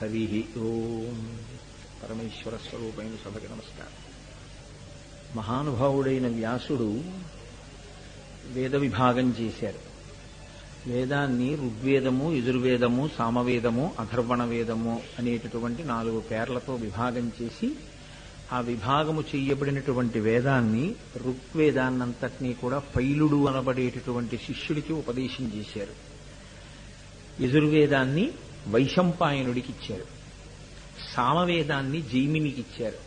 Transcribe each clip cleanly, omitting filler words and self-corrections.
హరి ఓం. పరమేశ్వర స్వరూపైన సభకి నమస్కారం. మహానుభావుడైన వ్యాసుడు వేద విభాగం చేశారు. వేదాన్ని ఋగ్వేదము, యజుర్వేదము, సామవేదము, అథర్వణ వేదము అనేటటువంటి 4 పేర్లతో విభాగం చేసి ఆ విభాగము చెయ్యబడినటువంటి వేదాన్ని ఋగ్వేదాన్నంతటినీ కూడా పైలుడు అనబడేటటువంటి శిష్యుడికి ఉపదేశం చేశారు. యజుర్వేదాన్ని వైశంపాయనుడికి ఇచ్చారు. సామవేదాన్ని జైమినికి ఇచ్చారు.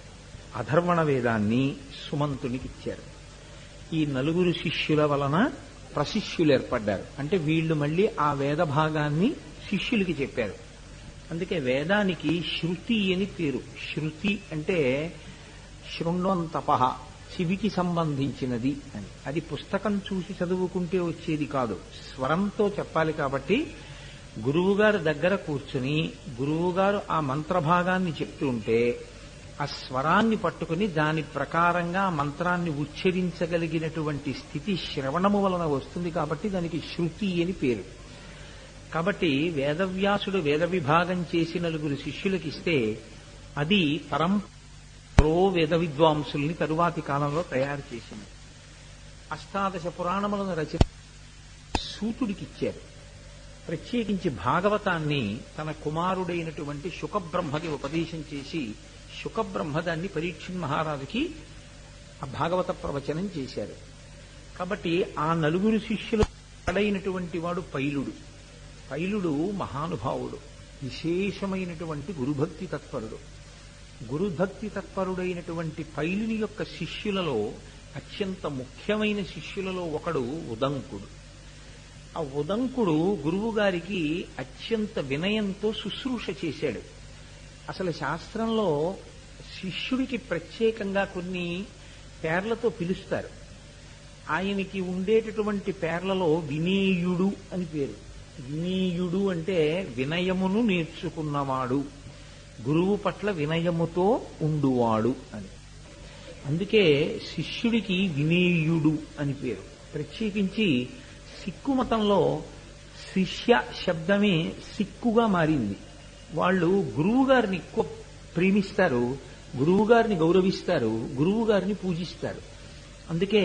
అథర్వణ వేదాన్ని సుమంతునికి ఇచ్చారు. ఈ 4 శిష్యుల వలన ప్రశిష్యులు ఏర్పడ్డారు. అంటే వీళ్ళు మళ్ళీ ఆ వేద భాగాన్ని శిష్యులకి చెప్పారు. అందుకే వేదానికి శృతి అని పేరు. శృతి అంటే శృణ్వంతపః, చెవికి సంబంధించినది అని. అది పుస్తకం చూసి చదువుకుంటే వచ్చేది కాదు, స్వరంతో చెప్పాలి. కాబట్టి గురువుగారు దగ్గర కూర్చుని గురువుగారు ఆ మంత్రభాగాన్ని చెప్తూ ఉంటే ఆ స్వరాన్ని పట్టుకుని దాని ప్రకారంగా మంత్రాన్ని ఉచ్చరించగలిగినటువంటి స్థితి శ్రవణము వలన వస్తుంది. కాబట్టి దానికి శృతి అని పేరు. కాబట్టి వేదవ్యాసుడు వేద విభాగం చేసి 4 శిష్యులకి ఇస్తే అది పరంపరో వేద విద్వాంసుల్ని తరువాతి కాలంలో తయారు చేసింది. అష్టాదశ పురాణములను రచించి సూతుడికి ఇచ్చారు. ప్రత్యేకించి భాగవతాన్ని తన కుమారుడైనటువంటి శుకబ్రహ్మకి ఉపదేశం చేసి శుకబ్రహ్మ దాన్ని పరీక్షణ్ మహారాజుకి ఆ భాగవత ప్రవచనం చేశారు. కాబట్టి ఆ 4 శిష్యులు పడైనటువంటి వాడు పైలుడు. పైలుడు మహానుభావుడు, విశేషమైనటువంటి గురుభక్తి తత్పరుడు. గురుభక్తి తత్పరుడైనటువంటి పైలుని యొక్క శిష్యులలో అత్యంత ముఖ్యమైన శిష్యులలో ఒకడు ఉదంకుడు. ఆ ఉదంకుడు గురువు గారికి అత్యంత వినయంతో శుశ్రూష చేశాడు. అసలు శాస్త్రంలో శిష్యుడికి ప్రత్యేకంగా కొన్ని పేర్లతో పిలుస్తారు. ఆయనకి ఉండేటటువంటి పేర్లలో వినేయుడు అని పేరు. వినేయుడు అంటే వినయమును నేర్చుకున్నవాడు, గురువు పట్ల వినయముతో ఉండువాడు అని. అందుకే శిష్యుడికి వినేయుడు అని పేరు. ప్రత్యేకించి సిక్కు మతంలో శిష్య శబ్దమే సిక్కుగా మారింది. వాళ్ళు గురువు గారిని ఎక్కువ ప్రేమిస్తారు, గురువు గారిని గౌరవిస్తారు, గురువు గారిని పూజిస్తారు. అందుకే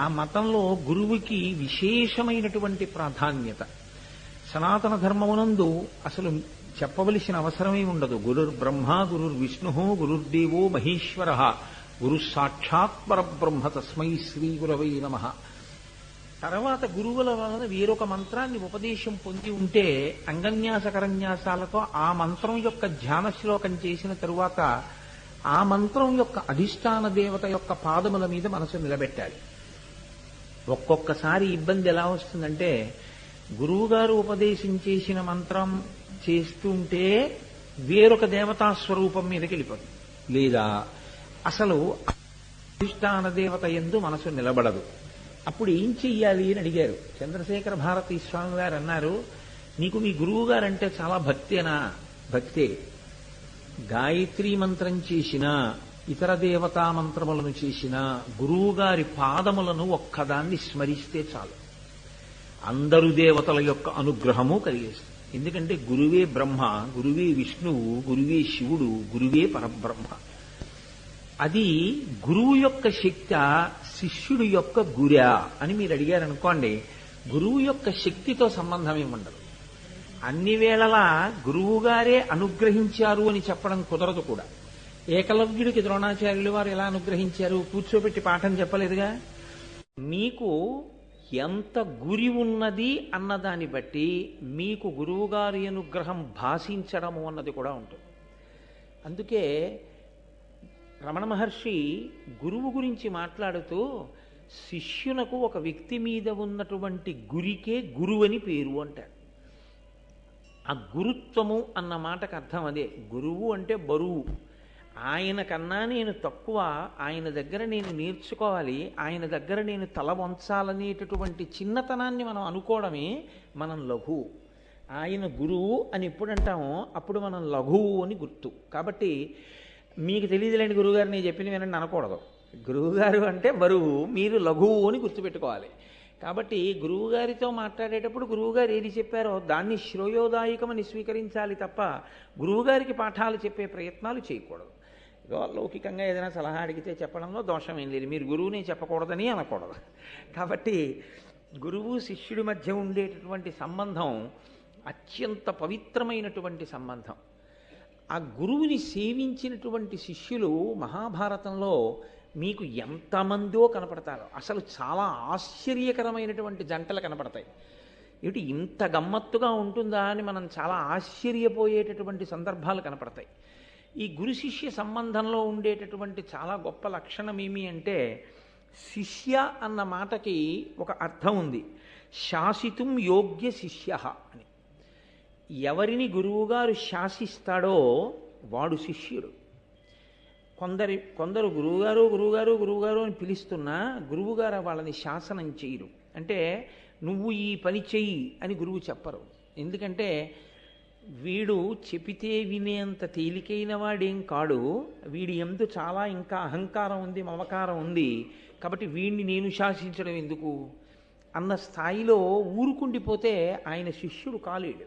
ఆ మతంలో గురువుకి విశేషమైనటువంటి ప్రాధాన్యత. సనాతన ధర్మమునందు అసలు చెప్పవలసిన అవసరమే ఉండదు. గురుర్ బ్రహ్మ, గురుర్ విష్ణు, గురుర్దేవో మహేశ్వర, గురు సాక్షాత్ పరబ్రహ్మ తస్మై శ్రీ గురవై నమః. తర్వాత గురువుల వలన వేరొక మంత్రాన్ని ఉపదేశం పొంది ఉంటే అంగన్యాసకరన్యాసాలతో ఆ మంత్రం యొక్క ధ్యాన శ్లోకం చేసిన తరువాత ఆ మంత్రం యొక్క అధిష్టాన దేవత యొక్క పాదముల మీద మనసు నిలబెట్టాలి. ఒక్కొక్కసారి ఇబ్బంది ఎలా వస్తుందంటే గురువుగారు ఉపదేశం చేసిన మంత్రం చేస్తుంటే వేరొక దేవతా స్వరూపం మీదకి వెళ్ళిపోతుంది, లేదా అసలు అధిష్టాన దేవత యందు మనసు నిలబడదు. అప్పుడు ఏం చెయ్యాలి అని అడిగారు. చంద్రశేఖర భారతీ స్వామి గారు అన్నారు, నీకు మీ గురువు గారంటే చాలా భక్తేనా? భక్తే. గాయత్రీ మంత్రం చేసినా ఇతర దేవతా మంత్రములను చేసినా గురువు గారి పాదములను ఒక్కదాన్ని స్మరిస్తే చాలు, అందరు దేవతల యొక్క అనుగ్రహము కలిగేస్తుంది. ఎందుకంటే గురువే బ్రహ్మ, గురువే విష్ణువు, గురువే శివుడు, గురువే పరబ్రహ్మ. అది గురువు యొక్క శక్తి, శిష్యుడు యొక్క గురా అని మీరు అడిగారనుకోండి, గురువు యొక్క శక్తితో సంబంధం ఏముండదు. అన్ని వేళలా గురువుగారే అనుగ్రహించారు అని చెప్పడం కుదరదు కూడా. ఏకలవ్యుడికి ద్రోణాచార్యులు వారు ఎలా అనుగ్రహించారు? కూర్చోబెట్టి పాఠం చెప్పలేదుగా. మీకు ఎంత గురి ఉన్నది అన్నదాన్ని బట్టి మీకు గురువుగారి అనుగ్రహం భాషించడము అన్నది కూడా ఉంటుంది. అందుకే రమణ మహర్షి గురువు గురించి మాట్లాడుతూ శిష్యునకు ఒక వ్యక్తి మీద ఉన్నటువంటి గురికే గురువని పేరు అంటారు. ఆ గురుత్వము అన్న మాటకు అర్థం అదే. గురువు అంటే బరువు. ఆయన కన్నా నేను తక్కువ, ఆయన దగ్గర నేను నేర్చుకోవాలి, ఆయన దగ్గర నేను తల వంచాలనేటటువంటి చిన్నతనాన్ని మనం అనుకోవడమే మనం లఘువు. ఆయన గురువు అని ఎప్పుడంటామో అప్పుడు మనం లఘువు అని గుర్తు. కాబట్టి మీకు తెలియదులేండి గురువుగారు నేను చెప్పింది వినండి అనకూడదు. గురువుగారు అంటే బరువు, మీరు లఘువు అని గుర్తుపెట్టుకోవాలి. కాబట్టి గురువుగారితో మాట్లాడేటప్పుడు గురువుగారు ఏది చెప్పారో దాన్ని శ్రేయోదాయకమని స్వీకరించాలి తప్ప గురువుగారికి పాఠాలు చెప్పే ప్రయత్నాలు చేయకూడదు. ఏదో లౌకికంగా ఏదైనా సలహా అడిగితే చెప్పడంలో దోషం ఏం లేదు, మీరు గురువుని చెప్పకూడదని అనకూడదు. కాబట్టి గురువు శిష్యుడి మధ్య ఉండేటటువంటి సంబంధం అత్యంత పవిత్రమైనటువంటి సంబంధం. ఆ గురువుని సేవించినటువంటి శిష్యులు మహాభారతంలో మీకు ఎంతమందో కనపడతారో, అసలు చాలా ఆశ్చర్యకరమైనటువంటి జంటలు కనపడతాయి. ఏమిటి ఇంత గమ్మత్తుగా ఉంటుందా అని మనం చాలా ఆశ్చర్యపోయేటటువంటి సందర్భాలు కనపడతాయి. ఈ గురు శిష్య సంబంధంలో ఉండేటటువంటి చాలా గొప్ప లక్షణం ఏమి అంటే, శిష్య అన్న మాటకి ఒక అర్థం ఉంది, శాసితుం యోగ్య శిష్య అని. ఎవరిని గురువుగారు శాసిస్తాడో వాడు శిష్యుడు. కొందరు గురువుగారు గురువుగారు గురువుగారు అని పిలుస్తున్నా గురువుగారు వాళ్ళని శాసనం చేయరు. అంటే నువ్వు ఈ పని చెయ్యి అని గురువు చెప్పరు. ఎందుకంటే వీడు చెపితే వినేంత తేలికైన వాడేం కాడు, వీడి యందు చాలా ఇంకా అహంకారం ఉంది, మమకారం ఉంది, కాబట్టి వీడిని నేను శాసించడం ఎందుకు అన్న స్థాయిలో ఊరుకుండిపోతే ఆయన శిష్యుడు కాలేడు.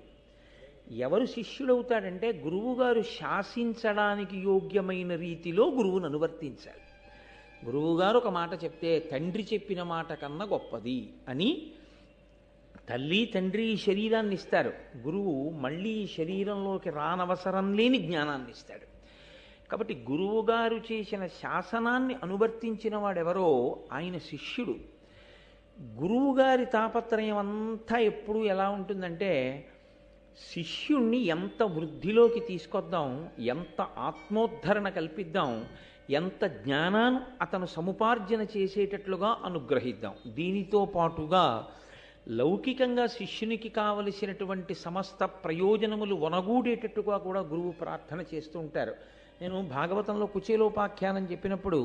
ఎవరు శిష్యుడవుతాడంటే గురువుగారు శాసించడానికి యోగ్యమైన రీతిలో గురువును అనువర్తించాలి. గురువుగారు ఒక మాట చెప్తే తండ్రి చెప్పిన మాట కన్నా గొప్పది అని తల్లి తండ్రి ఈ శరీరాన్ని ఇస్తారు, గురువు మళ్ళీ ఈ శరీరంలోకి రానవసరం లేని జ్ఞానాన్ని ఇస్తాడు. కాబట్టి గురువుగారు చేసిన శాసనాన్ని అనువర్తించిన వాడెవరో ఆయన శిష్యుడు. గురువుగారి తాపత్రయం అంతా ఎప్పుడు ఎలా ఉంటుందంటే, శిష్యుణ్ణి ఎంత వృద్ధిలోకి తీసుకొద్దాం, ఎంత ఆత్మోద్ధరణ కల్పిద్దాం, ఎంత జ్ఞానాన్ని అతను సముపార్జన చేసేటట్లుగా అనుగ్రహిద్దాం. దీనితో పాటుగా లౌకికంగా శిష్యునికి కావలసినటువంటి సమస్త ప్రయోజనములు వనగూడేటట్టుగా కూడా గురువు ప్రార్థన చేస్తూ ఉంటారు. నేను భాగవతంలో కుచేలోపాఖ్యానం చెప్పినప్పుడు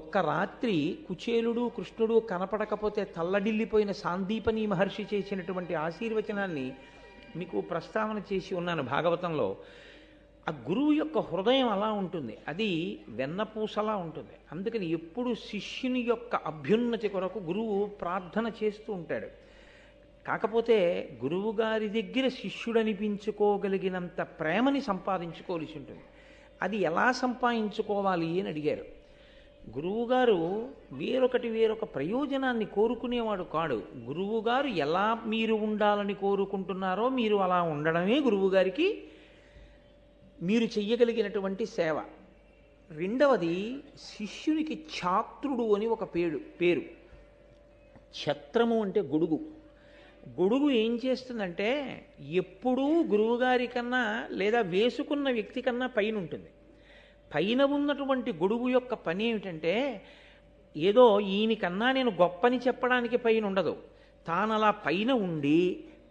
ఒక్క రాత్రి కుచేలుడు కృష్ణుడు కనపడకపోతే తల్లడిల్లిపోయిన సాందీపని మహర్షి చేసినటువంటి ఆశీర్వచనాన్ని మీకు ప్రస్తావన చేసి ఉన్నాను భాగవతంలో. ఆ గురువు యొక్క హృదయం అలా ఉంటుంది, అది వెన్నపూసలా ఉంటుంది. అందుకని ఎప్పుడు శిష్యుని యొక్క అభ్యున్నతి కొరకు గురువు ప్రార్థన చేస్తూ ఉంటాడు. కాకపోతే గురువుగారి దగ్గర శిష్యుడు అనిపించుకోగలిగినంత ప్రేమని సంపాదించుకోవాల్సి ఉంటుంది. అది ఎలా సంపాదించుకోవాలి అని అడిగారు. గురువుగారు వేరొక ప్రయోజనాన్ని కోరుకునేవాడు కాడు. గురువుగారు ఎలా మీరు ఉండాలని కోరుకుంటున్నారో మీరు అలా ఉండడమే గురువుగారికి మీరు చెయ్యగలిగినటువంటి సేవ. రెండవది, శిష్యునికి ఛాత్రుడు అని ఒక పేరు. ఛత్రము అంటే గొడుగు. గొడుగు ఏం చేస్తుందంటే ఎప్పుడూ గురువుగారి కన్నా లేదా వేసుకున్న వ్యక్తి కన్నా పైన ఉంటుంది. పైన ఉన్నటువంటి గొడుగు యొక్క పని ఏమిటంటే, ఏదో ఈయనకన్నా నేను గొప్పని చెప్పడానికి పైన ఉండదు. తాను అలా పైన ఉండి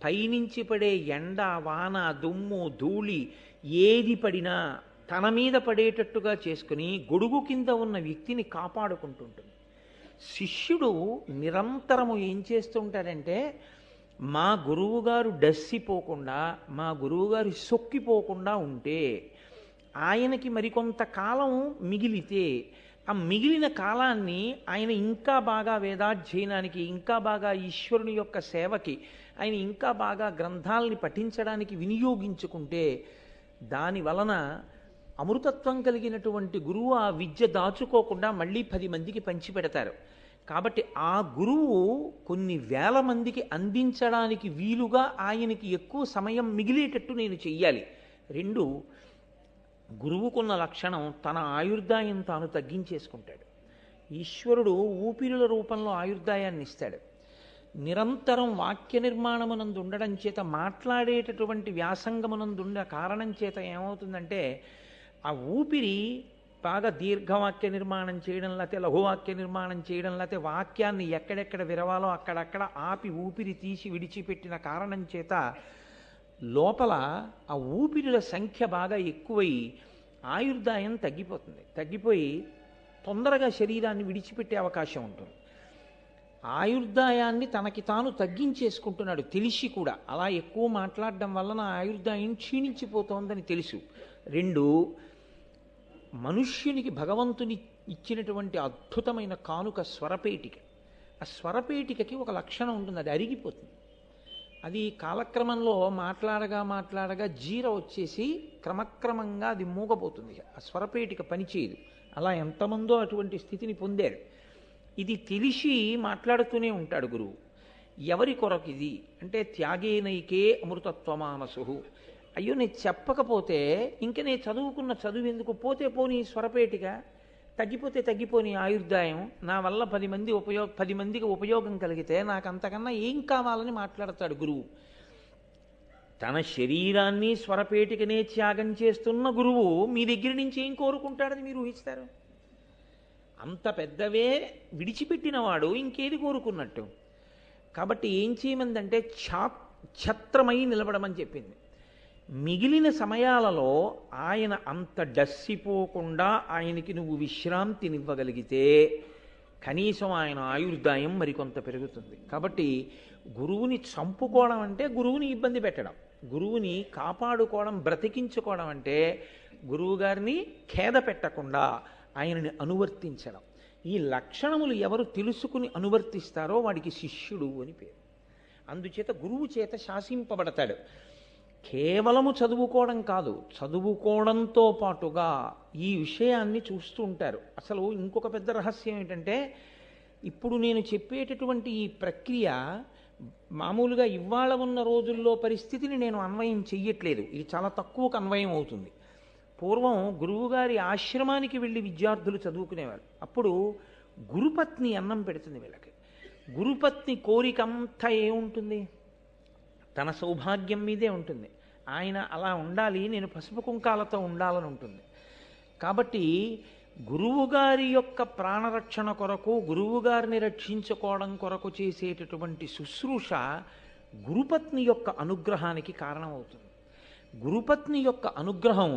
పైనుంచి పడే ఎండ వాన దుమ్ము ధూళి ఏది పడినా తన మీద పడేటట్టుగా చేసుకుని గొడుగు కింద ఉన్న వ్యక్తిని కాపాడుకుంటుంటుంది. శిష్యుడు నిరంతరము ఏం చేస్తుంటాడంటే, మా గురువుగారు డస్సిపోకుండా మా గురువుగారు సొక్కిపోకుండా ఉంటే, ఆయనకి మరికొంత కాలం మిగిలితే ఆ మిగిలిన కాలాన్ని ఆయన ఇంకా బాగా వేదాధ్యయనానికి, ఇంకా బాగా ఈశ్వరుని యొక్క సేవకి, ఆయన ఇంకా బాగా గ్రంథాలని పఠించడానికి వినియోగించుకుంటే దాని వలన అమృతత్వం కలిగినటువంటి గురువు ఆ విద్య దాచుకోకుండా మళ్ళీ 10 మందికి పంచిపెడతారు. కాబట్టి ఆ గురువు కొన్ని వేల మందికి అందించడానికి వీలుగా ఆయనకి ఎక్కువ సమయం మిగిలేటట్టు నేను చెయ్యాలి. 2, గురువుకున్న లక్షణం తన ఆయుర్దాయం తాను తగ్గించేసుకుంటాడు. ఈశ్వరుడు ఊపిరుల రూపంలో ఆయుర్దాయాన్ని ఇస్తాడు. నిరంతరం వాక్య నిర్మాణమునందు ఉండడం చేత, మాట్లాడేటటువంటి వ్యాసంగమునందుండ కారణం చేత ఏమవుతుందంటే, ఆ ఊపిరి బాగా దీర్ఘవాక్య నిర్మాణం చేయడం, లేకపోతే లఘువాక్య నిర్మాణం చేయడం, లేకపోతే వాక్యాన్ని ఎక్కడెక్కడ విరవాలో అక్కడక్కడ ఆపి ఊపిరి తీసి విడిచిపెట్టిన కారణం చేత లోపల ఆ ఊపిరిల సంఖ్య బాగా ఎక్కువై ఆయుర్దాయం తగ్గిపోయి తొందరగా శరీరాన్ని విడిచిపెట్టే అవకాశం ఉంటుంది. ఆయుర్దాయాన్ని తనకి తాను తగ్గించేసుకుంటున్నాడు తెలిసి కూడా. అలా ఎక్కువ మాట్లాడడం వలన ఆయుర్దాయం క్షీణించిపోతోందని తెలుసు. 2, మనుష్యునికి భగవంతుని ఇచ్చినటువంటి అద్భుతమైన కానుక స్వరపేటిక. ఆ స్వరపేటికకి ఒక లక్షణం ఉంటుంది, అది అరిగిపోతుంది. అది కాలక్రమంలో మాట్లాడగా మాట్లాడగా జీర వచ్చేసి క్రమక్రమంగా అది మూగపోతుంది, ఆ స్వరపేటిక పనిచేయదు. అలా ఎంతమందో అటువంటి స్థితిని పొందారు. ఇది తెలిసి మాట్లాడుతూనే ఉంటాడు గురువు. ఎవరి కొరకు ఇది అంటే త్యాగేనైకే అమృతత్వమానసు. అయ్యో నేను చెప్పకపోతే ఇంక నేను చదువుకున్న చదువు ఎందుకు, పోతే పోనీ స్వరపేటిక, తగ్గిపోతే తగ్గిపోని ఆయుర్దాయం, నా వల్ల 10 మందికి ఉపయోగం కలిగితే నాకు అంతకన్నా ఏం కావాలని మాట్లాడతాడు గురువు. తన శరీరాన్ని స్వరపేటికనే త్యాగం చేస్తున్న గురువు మీ దగ్గర నుంచి ఏం కోరుకుంటాడని మీరు ఊహిస్తారు? అంత పెద్దవే విడిచిపెట్టినవాడు ఇంకేది కోరుకున్నట్టు. కాబట్టి ఏం చేయమందంటే ఛత్రమై నిలబడమని చెప్పింది. మిగిలిన సమయాలలో ఆయన అంత డస్సిపోకుండా ఆయనకి నువ్వు విశ్రాంతినివ్వగలిగితే కనీసం ఆయన ఆయుర్దాయం మరికొంత పెరుగుతుంది. కాబట్టి గురువుని చంపుకోవడం అంటే గురువుని ఇబ్బంది పెట్టడం, గురువుని కాపాడుకోవడం, బ్రతికించుకోవడం అంటే గురువుగారిని ఖేద పెట్టకుండా ఆయనని అనువర్తించడం. ఈ లక్షణములు ఎవరు తెలుసుకుని అనువర్తిస్తారో వాడికి శిష్యుడు అని పేరు. అందుచేత గురువు చేత శాసింపబడతాడు. కేవలము చదువుకోవడం కాదు, చదువుకోవడంతో పాటుగా ఈ విషయాన్ని చూస్తూ ఉంటారు. అసలు ఇంకొక పెద్ద రహస్యం ఏంటంటే, ఇప్పుడు నేను చెప్పేటటువంటి ఈ ప్రక్రియ మామూలుగా ఇవాళ ఉన్న రోజుల్లో పరిస్థితిని నేను అన్వయం చెయ్యట్లేదు, ఇది చాలా తక్కువకు అన్వయం అవుతుంది. పూర్వం గురువుగారి ఆశ్రమానికి వెళ్ళి విద్యార్థులు చదువుకునేవారు. అప్పుడు గురుపత్ని అన్నం పెడుతుంది వీళ్ళకి. గురుపత్ని కోరికంతా ఏముంటుంది, తన సౌభాగ్యం మీదే ఉంటుంది. ఆయన అలా ఉండాలి, నేను పసుపు కుంకాలతో ఉండాలని ఉంటుంది. కాబట్టి గురువుగారి యొక్క ప్రాణరక్షణ కొరకు, గురువుగారిని రక్షించుకోవడం కొరకు చేసేటటువంటి శుశ్రూష గురుపత్ని యొక్క అనుగ్రహానికి కారణమవుతుంది. గురుపత్ని యొక్క అనుగ్రహం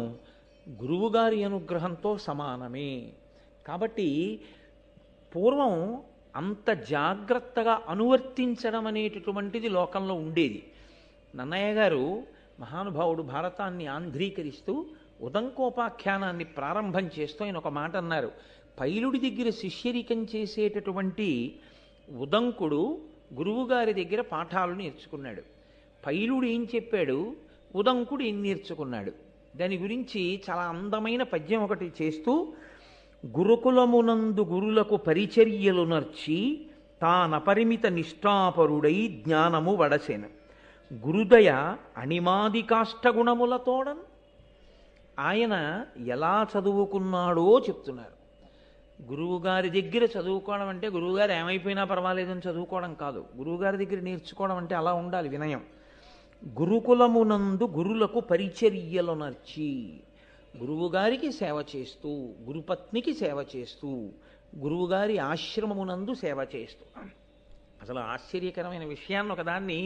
గురువుగారి అనుగ్రహంతో సమానమే. కాబట్టి పూర్వం అంత జాగ్రత్తగా అనువర్తించడం అనేటటువంటిది లోకంలో ఉండేది. నన్నయ్య గారు మహానుభావుడు భారతాన్ని ఆంధ్రీకరిస్తూ ఉదంకోపాఖ్యానాన్ని ప్రారంభం చేస్తూ ఆయన ఒక మాట అన్నారు. పైలుడి దగ్గర శిష్యరికం చేసేటటువంటి ఉదంకుడు గురువుగారి దగ్గర పాఠాలు నేర్చుకున్నాడు. పైలుడు ఏం చెప్పాడు, ఉదంకుడు ఏం నేర్చుకున్నాడు, దాని గురించి చాలా అందమైన పద్యం ఒకటి చేస్తూ, గురుకులమునందు గురులకు పరిచర్యలు నర్చి తానపరిమిత నిష్ఠాపరుడై జ్ఞానము వడసెను గురుదయ అణిమాది కాష్టగుణములతోడన్. ఆయన ఎలా చదువుకున్నాడో చెప్తున్నారు. గురువుగారి దగ్గర చదువుకోవడం అంటే గురువుగారు ఏమైపోయినా పర్వాలేదని చదువుకోవడం కాదు, గురువుగారి దగ్గర నేర్చుకోవడం అంటే అలా ఉండాలి వినయం. గురుకులమునందు గురులకు పరిచర్యలు నర్చి, గురువుగారికి సేవ చేస్తూ, గురుపత్నికి సేవ చేస్తూ, గురువుగారి ఆశ్రమమునందు సేవ చేస్తూ. అసలు ఆశ్చర్యకరమైన విషయాన్ని ఒకదాన్ని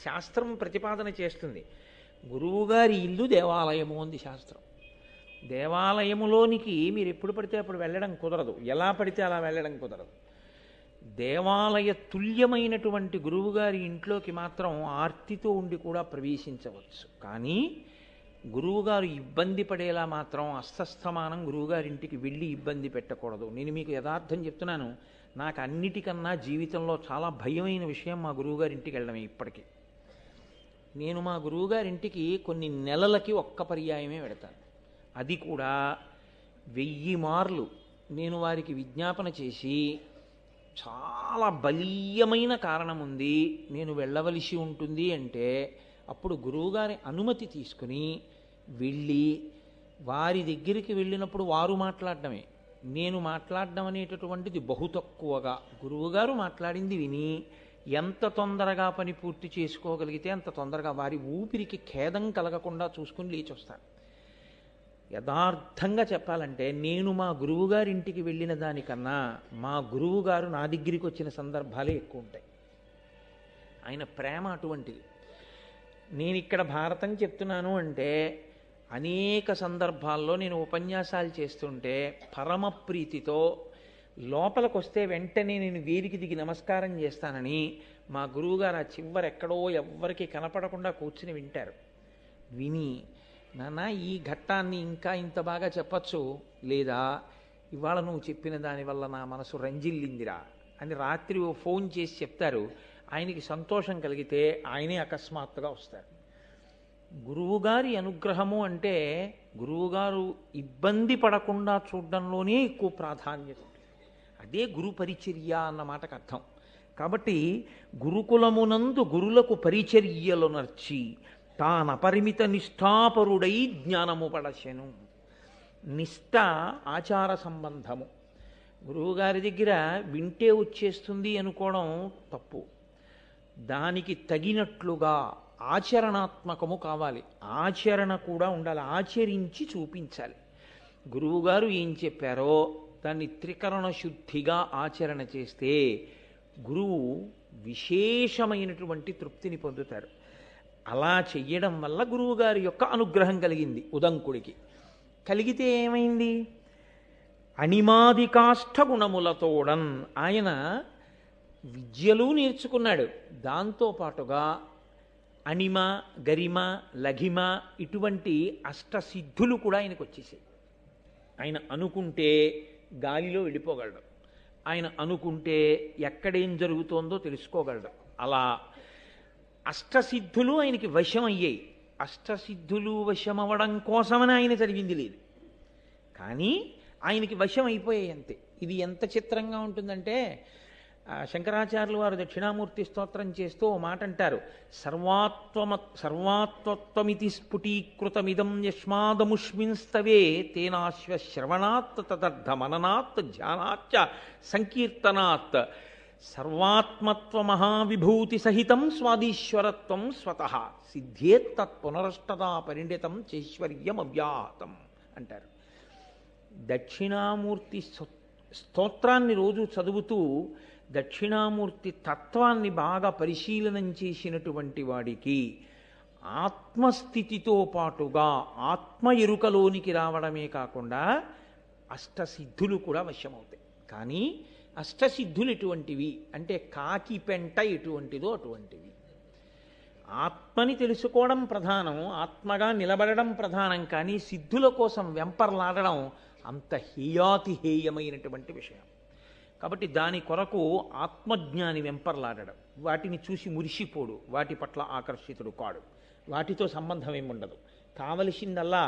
శాస్త్రం ప్రతిపాదన చేస్తుంది. గురువుగారి ఇల్లు దేవాలయము అంది శాస్త్రం. దేవాలయములోనికి మీరు ఎప్పుడు పడితే అప్పుడు వెళ్ళడం కుదరదు, ఎలా పడితే అలా వెళ్ళడం కుదరదు. దేవాలయ తుల్యమైనటువంటి గురువుగారి ఇంట్లోకి మాత్రం ఆర్తితో ఉండి కూడా ప్రవేశించవచ్చు. కానీ గురువుగారు ఇబ్బంది పడేలా మాత్రం అస్తస్థమానం గురువుగారింటికి వెళ్ళి ఇబ్బంది పెట్టకూడదు. నేను మీకు యథార్థం చెప్తున్నాను, నాకు అన్నిటికన్నా జీవితంలో చాలా భయమైన విషయం మా గురువుగారింటికి వెళ్ళడమే. ఇప్పటికీ నేను మా గురువుగారింటికి కొన్ని నెలలకి ఒక్క పర్యాయమే వెడతాను. అది కూడా 1000 మార్లు నేను వారికి విజ్ఞాపన చేసి, చాలా బలీయమైన కారణం ఉంది నేను వెళ్ళవలసి ఉంటుంది అంటే అప్పుడు గురువుగారి అనుమతి తీసుకుని వెళ్ళి, వారి దగ్గరికి వెళ్ళినప్పుడు వారు మాట్లాడడమే, నేను మాట్లాడడం అనేటటువంటిది బహు తక్కువగా, గురువుగారు మాట్లాడింది విని ఎంత తొందరగా పని పూర్తి చేసుకోగలిగితే అంత తొందరగా వారి ఊపిరికి ఖేదం కలగకుండా చూసుకుని లేచి వస్తాను. యథార్థంగా చెప్పాలంటే నేను మా గురువుగారి ఇంటికి వెళ్ళిన దానికన్నా మా గురువుగారు నా దగ్గరికి వచ్చిన సందర్భాలే ఎక్కువ ఉంటాయి. ఆయన ప్రేమ అటువంటిది. నేను ఇక్కడ భారతం చెప్తున్నాను అంటే అనేక సందర్భాల్లో నేను ఉపన్యాసాలు చేస్తుంటే పరమ ప్రీతితో లోపలికి వస్తే వెంటనే నేను వేదిక దిగి నమస్కారం చేస్తానని మా గురువుగారు ఆ చివరెక్కడో ఎవ్వరికి కనపడకుండా కూర్చుని వింటారు. విని, నాన్న ఈ ఘట్టాన్ని ఇంకా ఇంత బాగా చెప్పచ్చు, లేదా ఇవాళ నువ్వు చెప్పిన దానివల్ల నా మనసు రంజిల్లిందిరా అని రాత్రి ఓ ఫోన్ చేసి చెప్తారు. ఆయనకి సంతోషం కలిగితే ఆయనే అకస్మాత్తుగా వస్తారు. గురువుగారి అనుగ్రహము అంటే గురువుగారు ఇబ్బంది పడకుండా చూడడంలోనే ఎక్కువ ప్రాధాన్యత ఉంటుంది. అదే గురు పరిచర్య అన్న మాటకు అర్థం. కాబట్టి గురుకులమునందు గురులకు పరిచర్యలు నర్చి తానపరిమిత నిష్ఠాపరుడై జ్ఞానము పడచెను. నిష్ఠ ఆచార సంబంధము. గురువుగారి దగ్గర వింటే వచ్చేస్తుంది అనుకోవడం తప్పు. దానికి తగినట్లుగా ఆచరణాత్మకము కావాలి. ఆచరణ కూడా ఉండాలి. ఆచరించి చూపించాలి. గురువుగారు ఏం చెప్పారో దాన్ని త్రికరణ శుద్ధిగా ఆచరణ చేస్తే గురువు విశేషమైనటువంటి తృప్తిని పొందుతారు. అలా చెయ్యడం వల్ల గురువుగారి యొక్క అనుగ్రహం కలిగింది ఉదంకుడికి. కలిగితే ఏమైంది? అణిమాదికాష్ట గుణములతోడన్ ఆయన విద్యలు నేర్చుకున్నాడు. దాంతోపాటుగా అణిమ, గరిమ, లఘిమ ఇటువంటి అష్టసిద్ధులు కూడా ఆయనకు వచ్చేసాయి. ఆయన అనుకుంటే గాలిలో వెళ్ళిపోగలడు. ఆయన అనుకుంటే ఎక్కడేం జరుగుతోందో తెలుసుకోగలడు. అలా అష్టసిద్ధులు ఆయనకి వశం అయ్యాయి. అష్టసిద్ధులు వశమవ్వడం కోసమని ఆయన చదివింది లేదు, కానీ ఆయనకి వశం అయిపోయాయి అంతే. ఇది ఎంత చిత్రంగా ఉంటుందంటే శంకరాచార్యులు వారు దక్షిణామూర్తి స్తోత్రం చేస్తూ ఓ మాట అంటారు. సర్వాత్వత్వమితి స్ఫుటీకృతమిదం యస్మాదముష్మిన్స్తవే తేనాశ్వ శ్రవణాత్ తదర్థ మననాత్ ధ్యానాచ్చ సంకీర్తనాత్ సర్వాత్మత్వ మహావిభూతి సహితం స్వాదీశ్వరత్వం స్వతః సిద్ధేత్తత్ పునరష్టదా పరిణితం చైశ్వర్యం అవ్యాహతం అంటారు. దక్షిణామూర్తి స్తోత్రాన్ని రోజు చదువుతూ దక్షిణామూర్తి తత్వాన్ని బాగా పరిశీలనం చేసినటువంటి వాడికి ఆత్మస్థితితో పాటుగా ఆత్మ ఎరుకలోనికి రావడమే కాకుండా అష్టసిద్ధులు కూడా వశమవుతాయి. కానీ అష్టసిద్ధులు ఎటువంటివి అంటే కాకి పెంట ఎటువంటిదో అటువంటివి. ఆత్మని తెలుసుకోవడం ప్రధానం, ఆత్మగా నిలబడడం ప్రధానం. కానీ సిద్ధుల కోసం వెంపర్లాడడం అంత హేయాతిహేయమైనటువంటి విషయం. కాబట్టి దాని కొరకు ఆత్మజ్ఞాని వెంపర్లాడడం, వాటిని చూసి మురిసిపోడు, వాటి పట్ల ఆకర్షితుడు కాడు, వాటితో సంబంధం ఏముండదు. కావలసిందల్లా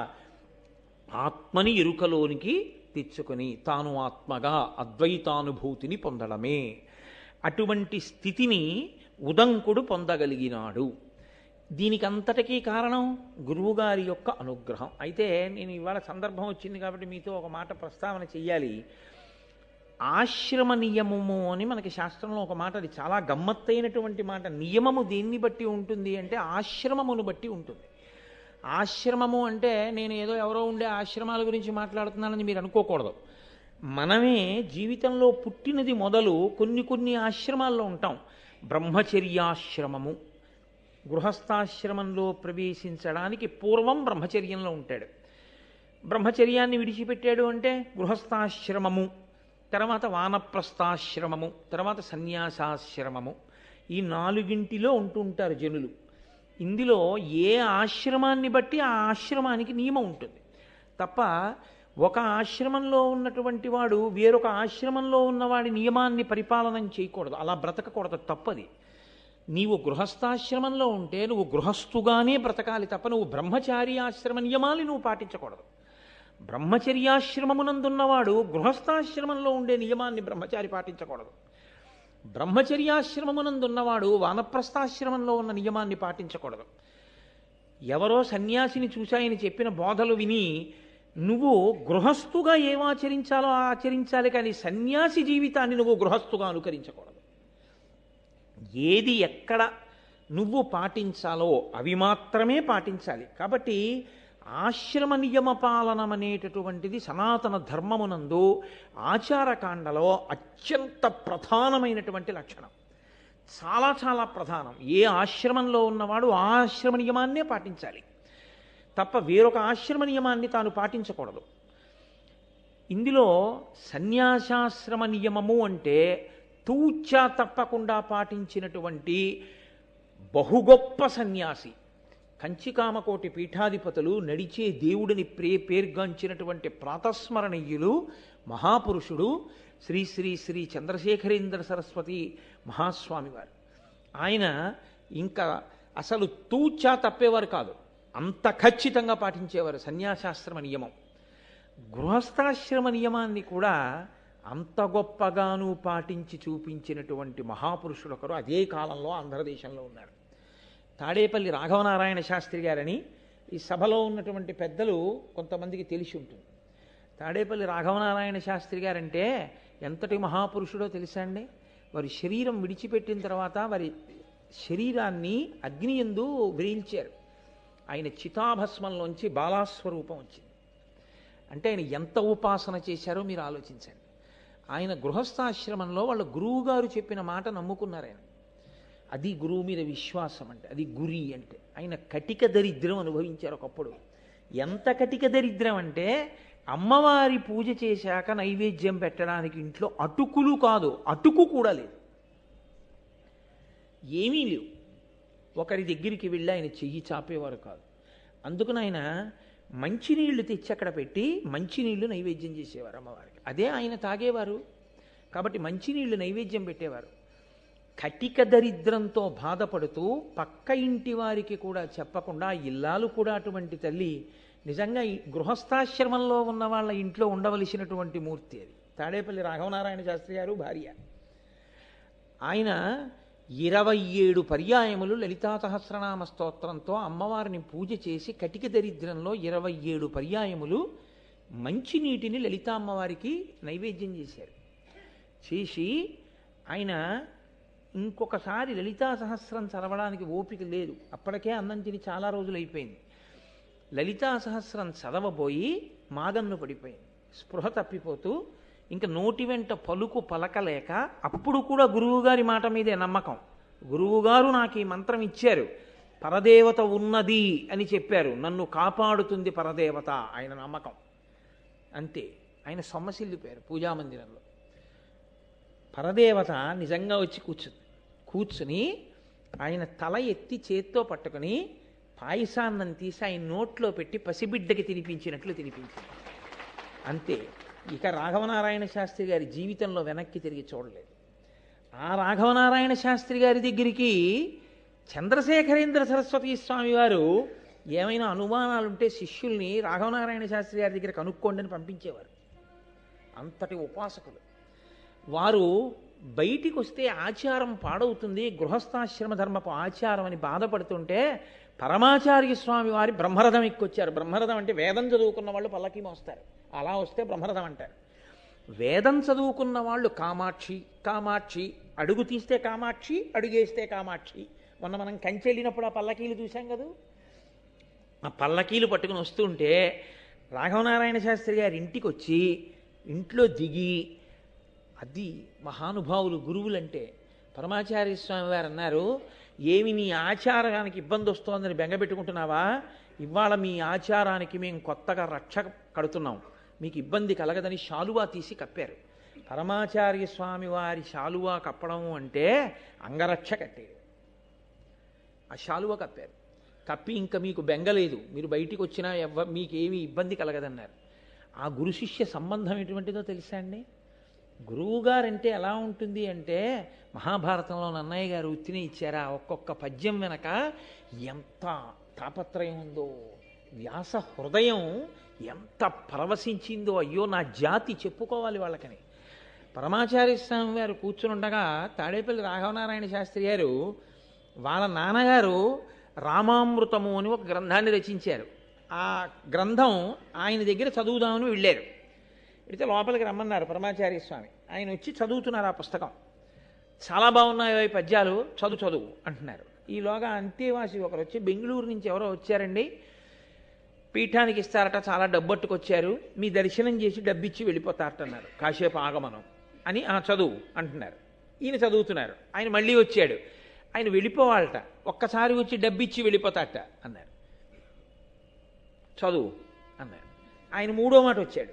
ఆత్మని ఎరుకలోనికి తెచ్చుకొని తాను ఆత్మగా అద్వైతానుభూతిని పొందడమే. అటువంటి స్థితిని ఉదంకుడు పొందగలిగినాడు. దీనికి అంతటికీ కారణం గురువుగారి యొక్క అనుగ్రహం. అయితే నేను ఇవాళ సందర్భం వచ్చింది కాబట్టి మీతో ఒక మాట ప్రస్తావన చెయ్యాలి. ఆశ్రమ నియమము అని మనకి శాస్త్రంలో ఒక మాట, అది చాలా గమ్మత్తైనటువంటి మాట. నియమము దేన్ని బట్టి ఉంటుంది అంటే ఆశ్రమమును బట్టి ఉంటుంది. ఆశ్రమము అంటే నేను ఏదో ఎవరో ఉండే ఆశ్రమాల గురించి మాట్లాడుతున్నానని మీరు అనుకోకూడదు. మనమే జీవితంలో పుట్టినది మొదలు కొన్ని ఆశ్రమాల్లో ఉంటాం. బ్రహ్మచర్యాశ్రమము, గృహస్థాశ్రమంలో ప్రవేశించడానికి పూర్వం బ్రహ్మచర్యంలో ఉంటాడు. బ్రహ్మచర్యాన్ని విడిచిపెట్టాడు అంటే గృహస్థాశ్రమము, తర్వాత వానప్రస్థాశ్రమము, తర్వాత సన్యాసాశ్రమము. ఈ నాలుగింటిలో ఉంటుంటారు జనులు. ఇందులో ఏ ఆశ్రమాన్ని బట్టి ఆ ఆశ్రమానికి నియమం ఉంటుంది తప్ప ఒక ఆశ్రమంలో ఉన్నటువంటి వాడు వేరొక ఆశ్రమంలో ఉన్నవాడి నియమాన్ని పరిపాలన చేయకూడదు, అలా బ్రతకకూడదు, తప్పది. నీవు గృహస్థాశ్రమంలో ఉంటే నువ్వు గృహస్థుగానే బ్రతకాలి తప్ప నువ్వు బ్రహ్మచారి ఆశ్రమ నియమాలు నువ్వు పాటించకూడదు. బ్రహ్మచర్యాశ్రమమునందున్నవాడు గృహస్థాశ్రమంలో ఉండే నియమాన్ని బ్రహ్మచారి పాటించకూడదు. బ్రహ్మచర్యాశ్రమమునందున్నవాడు వానప్రస్థాశ్రమంలో ఉన్న నియమాన్ని పాటించకూడదు. ఎవరో సన్యాసిని చూశాయని చెప్పిన బోధలు విని నువ్వు గృహస్థుగా ఏమాచరించాలో ఆచరించాలి, కానీ సన్యాసి జీవితాన్ని నువ్వు గృహస్థుగా అనుకరించకూడదు. ఏది ఎక్కడ నువ్వు పాటించాలో అవి మాత్రమే పాటించాలి. కాబట్టి ఆశ్రమ నియమ పాలనం అనేటటువంటిది సనాతన ధర్మమునందు ఆచారకాండలో అత్యంత ప్రధానమైనటువంటి లక్షణం. చాలా చాలా ప్రధానం. ఏ ఆశ్రమంలో ఉన్నవాడు ఆ ఆశ్రమ నియమాన్నే పాటించాలి తప్ప వేరొక ఆశ్రమ నియమాన్ని తాను పాటించకూడదు. ఇందులో సన్యాసాశ్రమ నియమము అంటే తూచా తప్పకుండా పాటించినటువంటి బహుగొప్ప సన్యాసి, కంచికామకోటి పీఠాధిపతులు, నడిచే దేవుడిని పేర్గాంచినటువంటి ప్రాతస్మరణీయులు, మహాపురుషుడు శ్రీ శ్రీ శ్రీ చంద్రశేఖరేంద్ర సరస్వతి మహాస్వామి వారు. ఆయన ఇంకా అసలు తూచా తప్పేవారు కాదు, అంత ఖచ్చితంగా పాటించేవారు సన్యాసాశ్రమ నియమం. గృహస్థాశ్రమ నియమాన్ని కూడా అంత గొప్పగాను పాటించి చూపించినటువంటి మహాపురుషుడు ఒకరు అదే కాలంలో ఆంధ్రదేశంలో ఉన్నారు. తాడేపల్లి రాఘవనారాయణ శాస్త్రి గారని ఈ సభలో ఉన్నటువంటి పెద్దలు కొంతమందికి తెలిసి ఉంటుంది. తాడేపల్లి రాఘవనారాయణ శాస్త్రి గారంటే ఎంతటి మహాపురుషుడో తెలుసా అండి? వారి శరీరం విడిచిపెట్టిన తర్వాత వారి శరీరాన్ని అగ్ని యందు వ్రేల్చారు. ఆయన చితాభస్మంలోంచి బాలాస్వరూపం వచ్చింది. అంటే ఆయన ఎంత ఉపాసన చేశారో మీరు ఆలోచించండి. ఆయన గృహస్థాశ్రమంలో వాళ్ళ గురువుగారు చెప్పిన మాట నమ్ముకున్నారు ఆయన. అది గురువు మీద విశ్వాసం అంటే, అది గురి అంటే. ఆయన కటిక దరిద్రం అనుభవించారు ఒకప్పుడు. ఎంత కటిక దరిద్రం అంటే అమ్మవారి పూజ చేశాక నైవేద్యం పెట్టడానికి ఇంట్లో అటుకులు కాదు, అటుకు కూడా లేదు, ఏమీ లేవు. ఒకరి దగ్గరికి వెళ్ళి ఆయన చెయ్యి చాపేవారు కాదు. అందుకని ఆయన మంచినీళ్లు తెచ్చి అక్కడ పెట్టి మంచినీళ్లు నైవేద్యం చేసేవారు అమ్మవారికి. అదే ఆయన తాగేవారు. కాబట్టి మంచినీళ్లు నైవేద్యం పెట్టేవారు. కటిక దరిద్రంతో బాధపడుతూ పక్క ఇంటి వారికి కూడా చెప్పకుండా ఇల్లాలు కూడా అటువంటి తల్లి. నిజంగా ఈ గృహస్థాశ్రమంలో ఉన్న వాళ్ళ ఇంట్లో ఉండవలసినటువంటి మూర్తి అది. తాడేపల్లి రాఘవనారాయణ శాస్త్రి గారు భార్య. ఆయన 27 పర్యాయములు లలితా సహస్రనామ స్తోత్రంతో అమ్మవారిని పూజ చేసి కటిక దరిద్రంలో 27 పర్యాయములు మంచినీటిని లలితా అమ్మవారికి నైవేద్యం చేశారు. చేసి ఆయన ఇంకొకసారి లలితా సహస్రం చదవడానికి ఓపిక లేదు, అప్పటికే అన్నం తిని చాలా రోజులు అయిపోయింది. లలితా సహస్రం చదవబోయి మాగన్ను పడిపోయింది. స్పృహ తప్పిపోతూ ఇంకా నోటి వెంట పలుకు పలకలేక, అప్పుడు కూడా గురువుగారి మాట మీదే నమ్మకం. గురువుగారు నాకు ఈ మంత్రం ఇచ్చారు, పరదేవత ఉన్నది అని చెప్పారు, నన్ను కాపాడుతుంది పరదేవత, ఆయన నమ్మకం అంతే. ఆయన సొమ్మసిల్లిపోయారు పూజామందిరంలో. పరదేవత నిజంగా వచ్చి కూర్చుని ఆయన తల ఎత్తి చేత్తో పట్టుకుని పాయసాన్నం తీసి ఆయన నోట్లో పెట్టి పసిబిడ్డకి తినిపించినట్లు తినిపించింది అంతే. ఇక రాఘవనారాయణ శాస్త్రి గారి జీవితంలో వెనక్కి తిరిగి చూడలేదు. ఆ రాఘవనారాయణ శాస్త్రి గారి దగ్గరికి చంద్రశేఖరేంద్ర సరస్వతి స్వామి వారు ఏమైనా అనుమానాలుంటే శిష్యుల్ని రాఘవనారాయణ శాస్త్రి గారి దగ్గర కనుక్కోండి అని పంపించేవారు. అంతటి ఉపాసకులు వారు. బయటికి వస్తే ఆచారం పాడవుతుంది, గృహస్థాశ్రమ ధర్మపు ఆచారం అని బాధపడుతుంటే పరమాచార్య స్వామి వారి బ్రహ్మరథం ఎక్కొచ్చారు. బ్రహ్మరథం అంటే వేదం చదువుకున్న వాళ్ళు పల్లకి మోస్తారు, అలా వస్తే బ్రహ్మరథం అంటారు. వేదం చదువుకున్న వాళ్ళు కామాక్షి కామాక్షి, అడుగు తీస్తే కామాక్షి, అడుగేస్తే కామాక్షి. మొన్న మనం కంచి వెళ్ళినప్పుడు ఆ పల్లకీలు చూసాం కదా, ఆ పల్లకీలు పట్టుకుని వస్తుంటే రాఘవనారాయణ శాస్త్రి గారి ఇంటికి వచ్చి ఇంట్లో దిగి, అది మహానుభావులు గురువులంటే. పరమాచార్య స్వామి వారు అన్నారు, ఏమి నీ ఆచారానికి ఇబ్బంది వస్తోందని బెంగపెట్టుకుంటున్నావా? ఇవాళ మీ ఆచారానికి మేము కొత్తగా రక్ష కడుతున్నాం, మీకు ఇబ్బంది కలగదని శాలువా తీసి కప్పారు. పరమాచార్య స్వామి వారి శాలువా కప్పడం అంటే అంగరక్ష కట్టేది. ఆ శాలువా కప్పారు. కప్పి ఇంకా మీకు బెంగలేదు, మీరు బయటికి వచ్చినా మీకేమీ ఇబ్బంది కలగదన్నారు. ఆ గురు శిష్య సంబంధం ఎటువంటిదో తెలుసా అండి? గురువుగారంటే ఎలా ఉంటుంది అంటే, మహాభారతంలో నన్నయ్య గారు ఉత్తిని ఇచ్చారా, ఒక్కొక్క పద్యం వెనక ఎంత తాపత్రయం ఉందో, వ్యాస హృదయం ఎంత పరవశించిందో, అయ్యో నా జాతి చెప్పుకోవాలి వాళ్ళకని. పరమాచార్య స్వామి గారు కూర్చునుండగా తాడేపల్లి రాఘవనారాయణ శాస్త్రి గారు వాళ్ళ నాన్నగారు రామామృతము అని ఒక గ్రంథాన్ని రచించారు. ఆ గ్రంథం ఆయన దగ్గర చదువుదామని వెళ్ళారు. అయితే లోపలికి రమ్మన్నారు పరమాచార్య స్వామి. ఆయన వచ్చి చదువుతున్నారు ఆ పుస్తకం. చాలా బాగున్నాయో ఈ పద్యాలు, చదువు అంటున్నారు. ఈలోగా అంతేవాసి ఒకరు వచ్చి, బెంగళూరు నుంచి ఎవరో వచ్చారండి, పీఠానికి ఇస్తారట, చాలా డబ్బట్టుకొచ్చారు, మీ దర్శనం చేసి డబ్బిచ్చి వెళ్ళిపోతారటన్నారు, కాసేపు ఆగమనం అని. చదువు అంటున్నారు. ఈయన చదువుతున్నారు. ఆయన మళ్ళీ వచ్చాడు, ఆయన వెళ్ళిపోవాలట, ఒక్కసారి వచ్చి డబ్బిచ్చి వెళ్ళిపోతారట అన్నారు. చదువు అన్నారు. ఆయన మూడో మాట వచ్చాడు,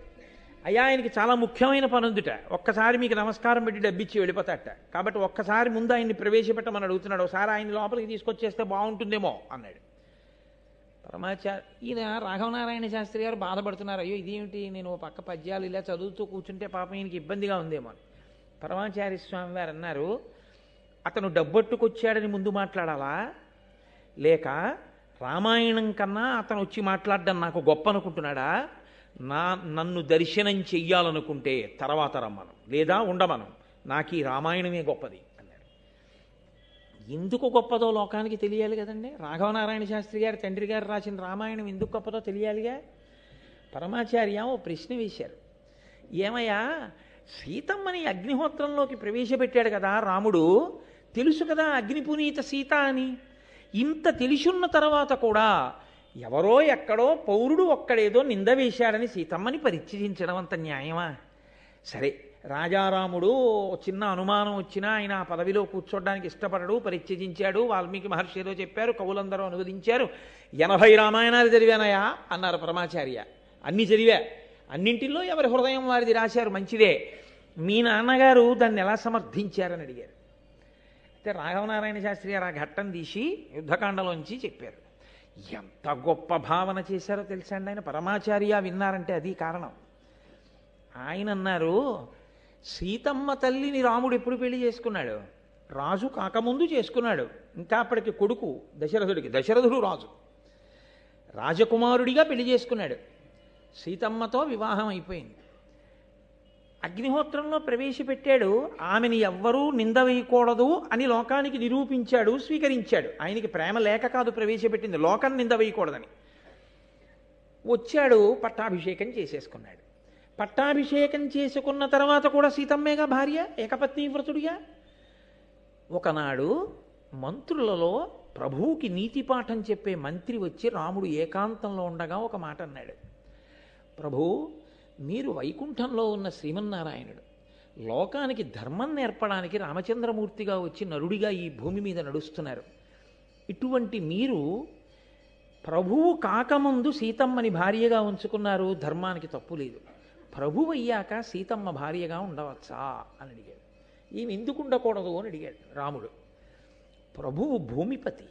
అయ్యా ఆయనకి చాలా ముఖ్యమైన పని ఉందిట, ఒక్కసారి మీకు నమస్కారం పెట్టి డబ్బిచ్చి వెళ్ళిపోతాట, కాబట్టి ఒక్కసారి ముందు ఆయన్ని ప్రవేశపెట్టమని అడుగుతున్నాడు, ఒకసారి ఆయన లోపలికి తీసుకొచ్చేస్తే బాగుంటుందేమో అన్నాడు. ఈయన రాఘవనారాయణ శాస్త్రి గారు బాధపడుతున్నారు, అయ్యో ఇదేమిటి నేను ఓ పక్క పద్యాలు ఇలా చదువుతూ కూర్చుంటే పాపం ఈయనకి ఇబ్బందిగా ఉందేమో అని. పరమాచార్య స్వామి వారు అన్నారు, అతను డబ్బట్టుకొచ్చాడని ముందు మాట్లాడాలా, లేక రామాయణం కన్నా అతను వచ్చి మాట్లాడడం నాకు గొప్ప అనుకుంటున్నాడా? నన్ను దర్శనం చెయ్యాలనుకుంటే తర్వాత రమ్మను, లేదా ఉండమను, నాకు ఈ రామాయణమే గొప్పది అన్నాడు. ఎందుకు గొప్పదో లోకానికి తెలియాలి కదండి. రాఘవనారాయణ శాస్త్రి గారి తండ్రి గారు రాసిన రామాయణం ఎందుకు గొప్పదో తెలియాలిగా. పరమాచార్య ఓ ప్రశ్న వేశారు, ఏమయ్యా సీతమ్మని అగ్నిహోత్రంలోకి ప్రవేశపెట్టాడు కదా రాముడు, తెలుసు కదా అగ్నిపునీత సీత అని. ఇంత తెలిసున్న తర్వాత కూడా ఎవరో ఎక్కడో పౌరుడు ఒక్కడేదో నింద వేశాడని సీతమ్మని పరిత్యజించడం అంత న్యాయమా? సరే, రాజారాముడు చిన్న అనుమానం వచ్చినా ఆయన ఆ పదవిలో కూర్చోడానికి ఇష్టపడడు, పరిత్యజించాడు. వాల్మీకి మహర్షి ఏదో చెప్పారు, కవులందరూ అనువదించారు. 80 రామాయణాలు చదివానయా అన్నారు పరమాచార్య. అన్నీ చదివా, అన్నింటిలో ఎవరి హృదయం వారిది రాశారు, మంచిదే. మీ నాన్నగారు దాన్ని ఎలా సమర్థించారని అడిగారు. అయితే రాఘవనారాయణ శాస్త్రి గారు ఆ ఘట్టం తీసి యుద్ధకాండలోంచి చెప్పారు. ఎంత గొప్ప భావన చేశారో తెలుసా అండి ఆయన. పరమాచార్య విన్నారంటే అది కారణం. ఆయన అన్నారు, సీతమ్మ తల్లిని రాముడు ఎప్పుడు పెళ్లి చేసుకున్నాడు? రాజు కాకముందు చేసుకున్నాడు. ఇంకా అప్పటికి కొడుకు దశరథుడికి, దశరథుడు రాజు, రాజకుమారుడిగా పెళ్లి చేసుకున్నాడు. సీతమ్మతో వివాహం అయిపోయింది. అగ్నిహోత్రంలో ప్రవేశపెట్టాడు. ఆమెని ఎవ్వరూ నింద వేయకూడదు అని లోకానికి నిరూపించాడు, స్వీకరించాడు. ఆయనకి ప్రేమ లేక కాదు ప్రవేశపెట్టింది, లోకం నింద వేయకూడదని. వచ్చాడు, పట్టాభిషేకం చేసేసుకున్నాడు. పట్టాభిషేకం చేసుకున్న తర్వాత కూడా సీతమ్మేగా భార్య, ఏకపత్ని వ్రతుడిగా. ఒకనాడు మంత్రులలో ప్రభువుకి నీతి పాఠం చెప్పే మంత్రి వచ్చి రాముడు ఏకాంతంలో ఉండగా ఒక మాట అన్నాడు, ప్రభు మీరు వైకుంఠంలో ఉన్న శ్రీమన్నారాయణుడు, లోకానికి ధర్మం నేర్పడానికి రామచంద్రమూర్తిగా వచ్చి నరుడిగా ఈ భూమి మీద నడుస్తున్నారు. ఇటువంటి మీరు ప్రభువు కాకముందు సీతమ్మని భార్యగా ఉంచుకున్నారు, ధర్మానికి తప్పు లేదు. ప్రభువు అయ్యాక సీతమ్మ భార్యగా ఉండవచ్చా అని అడిగాడు. ఈమె ఎందుకు ఉండకూడదు అని అడిగాడు రాముడు. ప్రభువు భూమిపతి,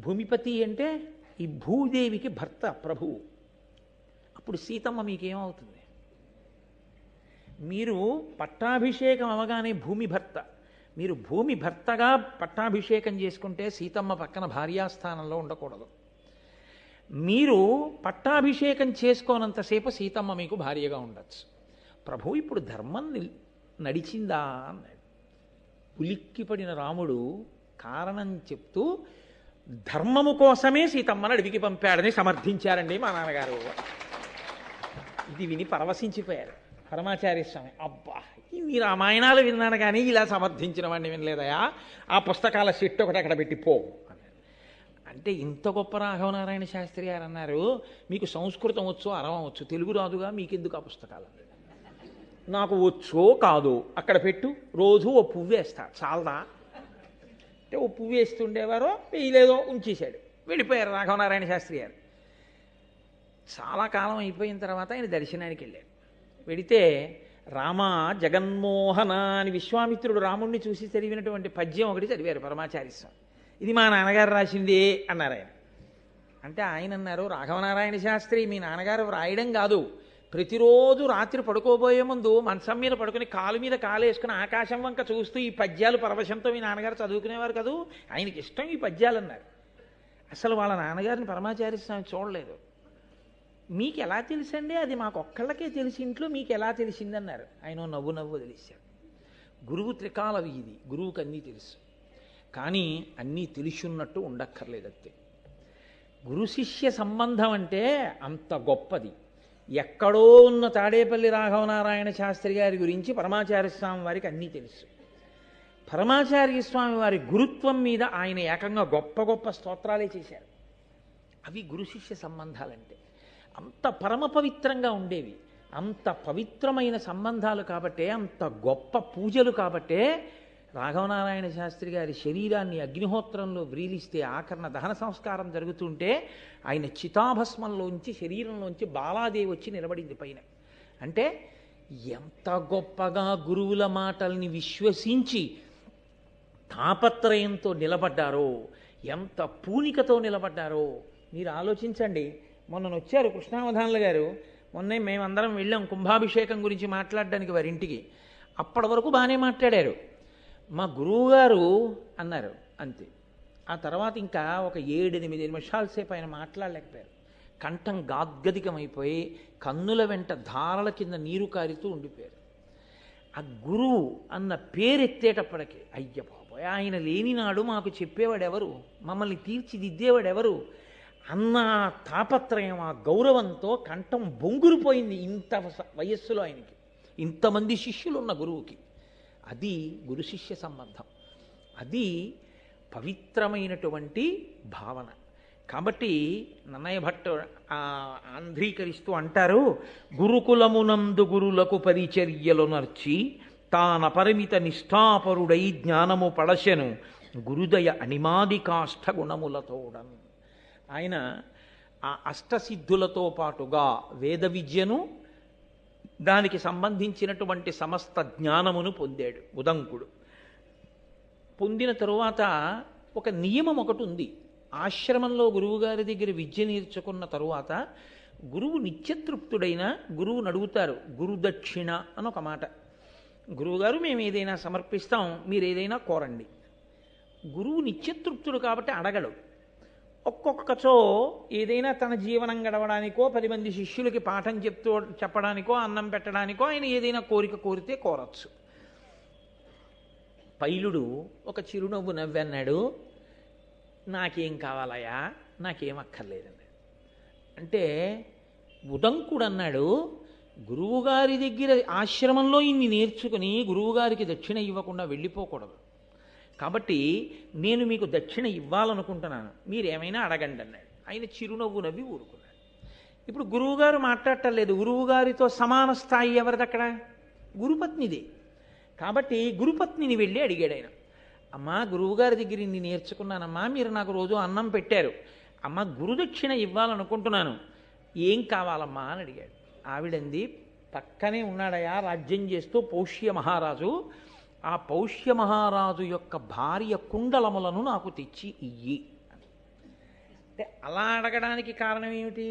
భూమిపతి అంటే ఈ భూదేవికి భర్త ప్రభువు. అప్పుడు సీతమ్మ మీకేమవుతుంది? మీరు పట్టాభిషేకం అవగానే భూమి భర్త, మీరు భూమి భర్తగా పట్టాభిషేకం చేసుకుంటే సీతమ్మ పక్కన భార్యాస్థానంలో ఉండకూడదు. మీరు పట్టాభిషేకం చేసుకోనంతసేపు సీతమ్మ మీకు భార్యగా ఉండొచ్చు. ప్రభు ఇప్పుడు ధర్మం నడిచిందా అన్నాడు. ఉలిక్కిపడిన రాముడు కారణం చెప్తూ ధర్మము కోసమే సీతమ్మను అడవికి పంపాడని సమర్థించారండి మా నాన్నగారు. ఇది విని పరవశించిపోయారు పరమాచార్య స్వామి. అబ్బా, ఇన్ని రామాయణాలు విన్నాను కానీ ఇలా సమర్థించిన వాడిని వినలేదయా, ఆ పుస్తకాల సెట్ ఒకటి అక్కడ పెట్టి పో అన్నారు. అంటే ఇంత గొప్ప రాఘవనారాయణ శాస్త్రి గారు అన్నారు, మీకు సంస్కృతం వచ్చు, అరవం వచ్చు, తెలుగు రాదుగా, మీకెందుకు ఆ పుస్తకాలు? నాకు వచ్చో కాదు అక్కడ పెట్టు, రోజు ఓ పువ్వు వేస్తా చాలదా అంటే ఓ పువ్వు వేస్తుండేవారో వేయలేదో ఉంచేశాడు, వెళ్ళిపోయారు రాఘవనారాయణ శాస్త్రి గారు. చాలా కాలం అయిపోయిన తర్వాత ఆయన దర్శనానికి వెళ్ళారు. వెడితే రామ జగన్మోహన అని విశ్వామిత్రుడు రాముణ్ణి చూసి చదివినటువంటి పద్యం ఒకటి చదివారు పరమాచార్య స్వామి. ఇది మా నాన్నగారు రాసింది అన్నారు ఆయన. అంటే ఆయన అన్నారు, రాఘవనారాయణ శాస్త్రి మీ నాన్నగారు వ్రాయడం కాదు, ప్రతిరోజు రాత్రి పడుకోబోయే ముందు మంచం మీద పడుకుని కాలు మీద కాలు వేసుకుని ఆకాశం వంక చూస్తూ ఈ పద్యాలు పరవశంతో మీ నాన్నగారు చదువుకునేవారు కదూ, ఆయనకి ఇష్టం ఈ పద్యాలు అన్నారు. అసలు వాళ్ళ నాన్నగారిని పరమాచార్య స్వామి చూడలేదు. మీకు ఎలా తెలుసండి? అది మాకు ఒక్కళ్ళకే తెలిసి ఇంట్లో మీకు ఎలా తెలిసిందన్నారు. ఆయన నవ్వు నవ్వు తెలిసారు. గురువు త్రికాల వీధి, గురువుకి అన్నీ తెలుసు, కానీ అన్నీ తెలిసున్నట్టు ఉండక్కర్లేదంతే. గురు శిష్య సంబంధం అంటే అంత గొప్పది. ఎక్కడో ఉన్న తాడేపల్లి రాఘవనారాయణ శాస్త్రి గారి గురించి పరమాచార్య స్వామి వారికి అన్నీ తెలుసు. పరమాచార్య స్వామి వారి గురుత్వం మీద ఆయన ఏకంగా గొప్ప గొప్ప స్తోత్రాలే చేశారు. అవి గురు శిష్య సంబంధాలంటే. అంత పరమ పవిత్రంగా ఉండేవి, అంత పవిత్రమైన సంబంధాలు కాబట్టే, అంత గొప్ప పూజలు కాబట్టే రాఘవనారాయణ శాస్త్రి గారి శరీరాన్ని అగ్నిహోత్రంలో వ్రీలిస్తే ఆకరణ దహన సంస్కారం జరుగుతుంటే ఆయన చితాభస్మంలోంచి శరీరంలోంచి బాలాదేవి వచ్చి నిలబడింది పైన. అంటే ఎంత గొప్పగా గురువుల మాటల్ని విశ్వసించి తాపత్రయంతో నిలబడ్డారో, ఎంత పూనికతో నిలబడ్డారో మీరు ఆలోచించండి. మొన్న వచ్చారు కృష్ణావధానుల గారు, మొన్నే మేమందరం వెళ్ళాం కుంభాభిషేకం గురించి మాట్లాడడానికి వారింటికి. అప్పటి వరకు బాగానే మాట్లాడారు. మా గురువుగారు అన్నారు అంతే. ఆ తర్వాత ఇంకా ఒక 7-8 నిమిషాల సేపు ఆయన మాట్లాడలేకపోయారు. కంఠం గాద్గదికమైపోయి కన్నుల వెంట ధారల కింద నీరు కారుతూ ఉండిపోయారు. ఆ గురువు అన్న పేరెత్తేటప్పటికి అయ్య బాబోయ్, ఆయన లేని నాడు మాకు చెప్పేవాడెవరు, మమ్మల్ని తీర్చిదిద్దేవాడెవరు అన్న తాపత్రయం, ఆ గౌరవంతో కంఠం బొంగురుపోయింది. ఇంత వయస్సులో ఆయనకి, ఇంతమంది శిష్యులు ఉన్న గురువుకి. అది గురు శిష్య సంబంధం, అది పవిత్రమైనటువంటి భావన. కాబట్టి నన్నయ్య భట్ట ఆంధ్రీకరిస్తూ అంటారు, గురుకులమునందు గురులకు పరిచర్యలు నర్చి తానపరిమిత నిష్ఠాపరుడై జ్ఞానము పడశెను గురుదయ అనిమాది కాష్ఠ గుణములతోడన్. ఆయన ఆ అష్టసిద్ధులతో పాటుగా వేద విద్యను, దానికి సంబంధించినటువంటి సమస్త జ్ఞానమును పొందాడు ఉదంకుడు. పొందిన తరువాత ఒక నియమం ఒకటి ఉంది. ఆశ్రమంలో గురువుగారి దగ్గర విద్య నేర్చుకున్న తరువాత గురువు నిత్యతృప్తుడైన గురువుని అడుగుతారు గురుదక్షిణ అని ఒక మాట. గురువుగారు మేము ఏదైనా సమర్పిస్తాం, మీరు ఏదైనా కోరండి. గురువు నిత్యతృప్తుడు కాబట్టి అడగడు. ఒక్కొక్కచో ఏదైనా తన జీవనం గడవడానికో 10 మంది శిష్యులకి పాఠం చెప్పడానికో అన్నం పెట్టడానికో ఆయన ఏదైనా కోరిక కోరితే కోరచ్చు. పైలుడు ఒక చిరునవ్వు నవ్వన్నాడు, నాకేం కావాలయా, నాకేం అక్కర్లేదండి. అంటే ఉదంకుడు అన్నాడు, గురువుగారి దగ్గర ఆశ్రమంలో ఇన్ని నేర్చుకుని గురువుగారికి దక్షిణ ఇవ్వకుండా వెళ్ళిపోకూడదు. కాబట్టి నేను మీకు దక్షిణ ఇవ్వాలనుకుంటున్నాను, మీరేమైనా అడగండి అన్నాడు. ఆయన చిరునవ్వు నవ్వి ఊరుకున్నాడు. ఇప్పుడు గురువుగారు మాట్లాడటం లేదు. గురువుగారితో సమాన స్థాయి ఎవరిది అక్కడ? గురుపత్నిదే. కాబట్టి గురుపత్నిని వెళ్ళి అడిగాడు ఆయన, అమ్మా గురువుగారి దగ్గర ఇన్ని నేర్చుకున్నానమ్మా, మీరు నాకు రోజు అన్నం పెట్టారు, అమ్మ గురుదక్షిణ ఇవ్వాలనుకుంటున్నాను, ఏం కావాలమ్మా అని అడిగాడు. ఆవిడంది, పక్కనే ఉన్నాడయా రాజ్యం చేస్తూ పౌష్య మహారాజు, ఆ పౌష్య మహారాజు యొక్క భార్య కుండలములను నాకు తెచ్చి ఇయ్యి అని. అంటే అలా అడగడానికి కారణం ఏమిటి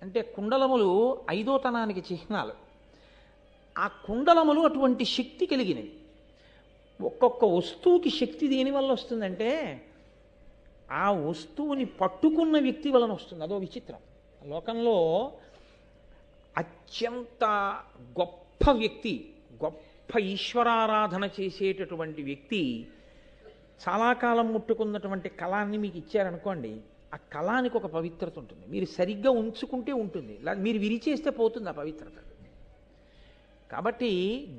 అంటే, కుండలములు ఐదోతనానికి చిహ్నాలు. ఆ కుండలములు అటువంటి శక్తి కలిగినవి. ఒక్కొక్క వస్తువుకి శక్తి దేనివల్ల వస్తుందంటే, ఆ వస్తువుని పట్టుకున్న వ్యక్తి వలన వస్తుంది. అదో విచిత్రం. లోకంలో అత్యంత గొప్ప వ్యక్తి, గొప్ప ఈశ్వరారాధన చేసేటటువంటి వ్యక్తి చాలా కాలం ముట్టుకున్నటువంటి కళాన్ని మీకు ఇచ్చారనుకోండి, ఆ కళానికి ఒక పవిత్రత ఉంటుంది. మీరు సరిగ్గా ఉంచుకుంటే ఉంటుంది, మీరు విరిచేస్తే పోతుంది ఆ పవిత్రత. కాబట్టి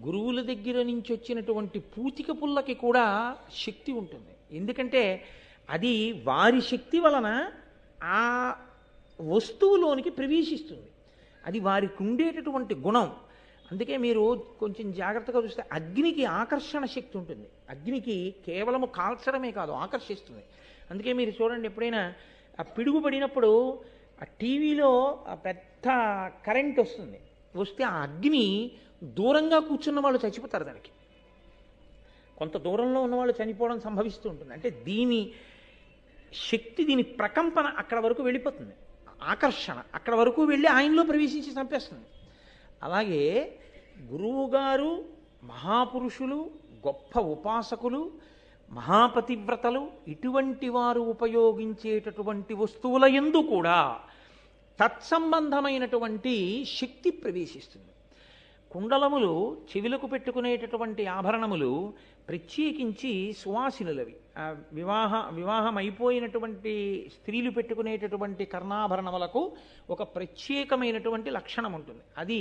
గురువుల దగ్గర నుంచి వచ్చినటువంటి పూతిక పుల్లకి కూడా శక్తి ఉంటుంది. ఎందుకంటే అది వారి శక్తి వలన ఆ వస్తువులోనికి ప్రవేశిస్తుంది. అది వారికి ఉండేటటువంటి గుణం. అందుకే మీరు కొంచెం జాగ్రత్తగా చూస్తే అగ్నికి ఆకర్షణ శక్తి ఉంటుంది. అగ్నికి కేవలము కాల్చడమే కాదు, ఆకర్షిస్తుంది. అందుకే మీరు చూడండి, ఎప్పుడైనా ఆ పిడుగు పడినప్పుడు ఆ టీవీలో ఆ పెద్ద కరెంట్ వస్తుంది, వస్తే ఆ అగ్ని దూరంగా కూర్చున్న వాళ్ళు చచ్చిపోతారు. దానికి కొంత దూరంలో ఉన్నవాళ్ళు చనిపోవడం సంభవిస్తూ ఉంటుంది. అంటే దీని శక్తి, దీని ప్రకంపన అక్కడ వరకు వెళ్ళిపోతుంది, ఆకర్షణ అక్కడ వరకు వెళ్ళి ఆయనలో ప్రవేశించి చంపేస్తుంది. అలాగే గురువుగారు మహాపురుషులు, గొప్ప ఉపాసకులు, మహాపతివ్రతలు, ఇటువంటి వారు ఉపయోగించేటటువంటి వస్తువుల యందు కూడా తత్సంబంధమైనటువంటి శక్తి ప్రవేశిస్తుంది. కుండలములు, చెవిలకు పెట్టుకునేటటువంటి ఆభరణములు ప్రత్యేకించి సువాసినులవి. వివాహం అయిపోయినటువంటి స్త్రీలు పెట్టుకునేటటువంటి కర్ణాభరణములకు ఒక ప్రత్యేకమైనటువంటి లక్షణం ఉంటుంది. అది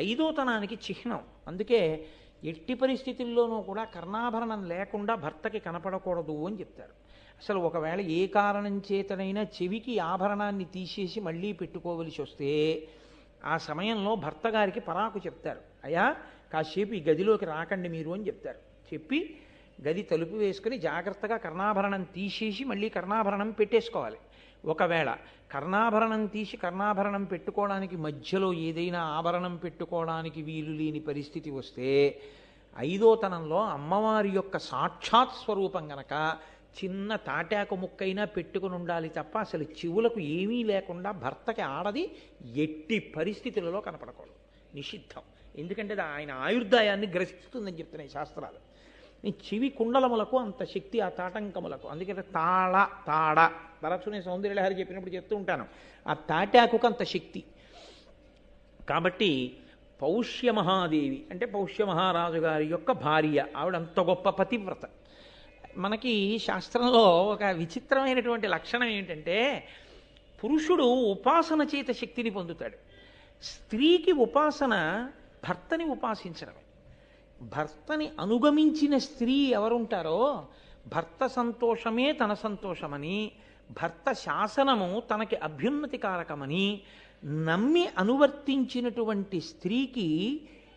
ఐదోతనానికి చిహ్నం. అందుకే ఎట్టి పరిస్థితుల్లోనూ కూడా కర్ణాభరణం లేకుండా భర్తకి కనపడకూడదు అని చెప్తారు. అసలు ఒకవేళ ఏ కారణం చేతనైనా చెవికి ఆభరణాన్ని తీసేసి మళ్ళీ పెట్టుకోవలసి వస్తే ఆ సమయంలో భర్త గారికి పరాకు చెప్తారు, అయ్యా కాసేపు ఈ గదిలోకి రాకండి మీరు అని చెప్తారు. చెప్పి గది తలుపు వేసుకుని జాగ్రత్తగా కర్ణాభరణం తీసేసి మళ్ళీ కర్ణాభరణం పెట్టేసుకోవాలి. ఒకవేళ కర్ణాభరణం తీసి కర్ణాభరణం పెట్టుకోవడానికి మధ్యలో ఏదైనా ఆభరణం పెట్టుకోవడానికి వీలు లేని పరిస్థితి వస్తే ఐదోతనంలో అమ్మవారి యొక్క సాక్షాత్ స్వరూపం గనక చిన్న తాటాకు ముక్కైనా పెట్టుకుని ఉండాలి తప్ప అసలు చెవులకు ఏమీ లేకుండా భర్తకి ఆడది ఎట్టి పరిస్థితులలో కనపడకూడదు, నిషిద్ధం. ఎందుకంటే అది ఆయన ఆయుర్దాయాన్ని గ్రసిస్తుందని చెప్తున్నాయి శాస్త్రాలు. ఈ చెవి కుండలములకు అంత శక్తి, ఆ తాటంకములకు. అందుకంటే తాడ తరచునే సౌందర్యలహరి చెప్పినప్పుడు చెప్తూ ఉంటాను, ఆ తాటాకుకు అంత శక్తి. కాబట్టి పౌష్యమహాదేవి అంటే పౌష్యమహారాజు గారి యొక్క భార్య, ఆవిడ అంత గొప్ప పతివ్రత. మనకి శాస్త్రంలో ఒక విచిత్రమైనటువంటి లక్షణం ఏంటంటే, పురుషుడు ఉపాసన చేత శక్తిని పొందుతాడు, స్త్రీకి ఉపాసన భర్తని ఉపాసించడమే. భర్తని అనుగమించిన స్త్రీ ఎవరుంటారో భర్త సంతోషమే తన సంతోషమని, భర్త శాసనము తనకి అభ్యున్నతి కారకమని నమ్మి అనువర్తించినటువంటి స్త్రీకి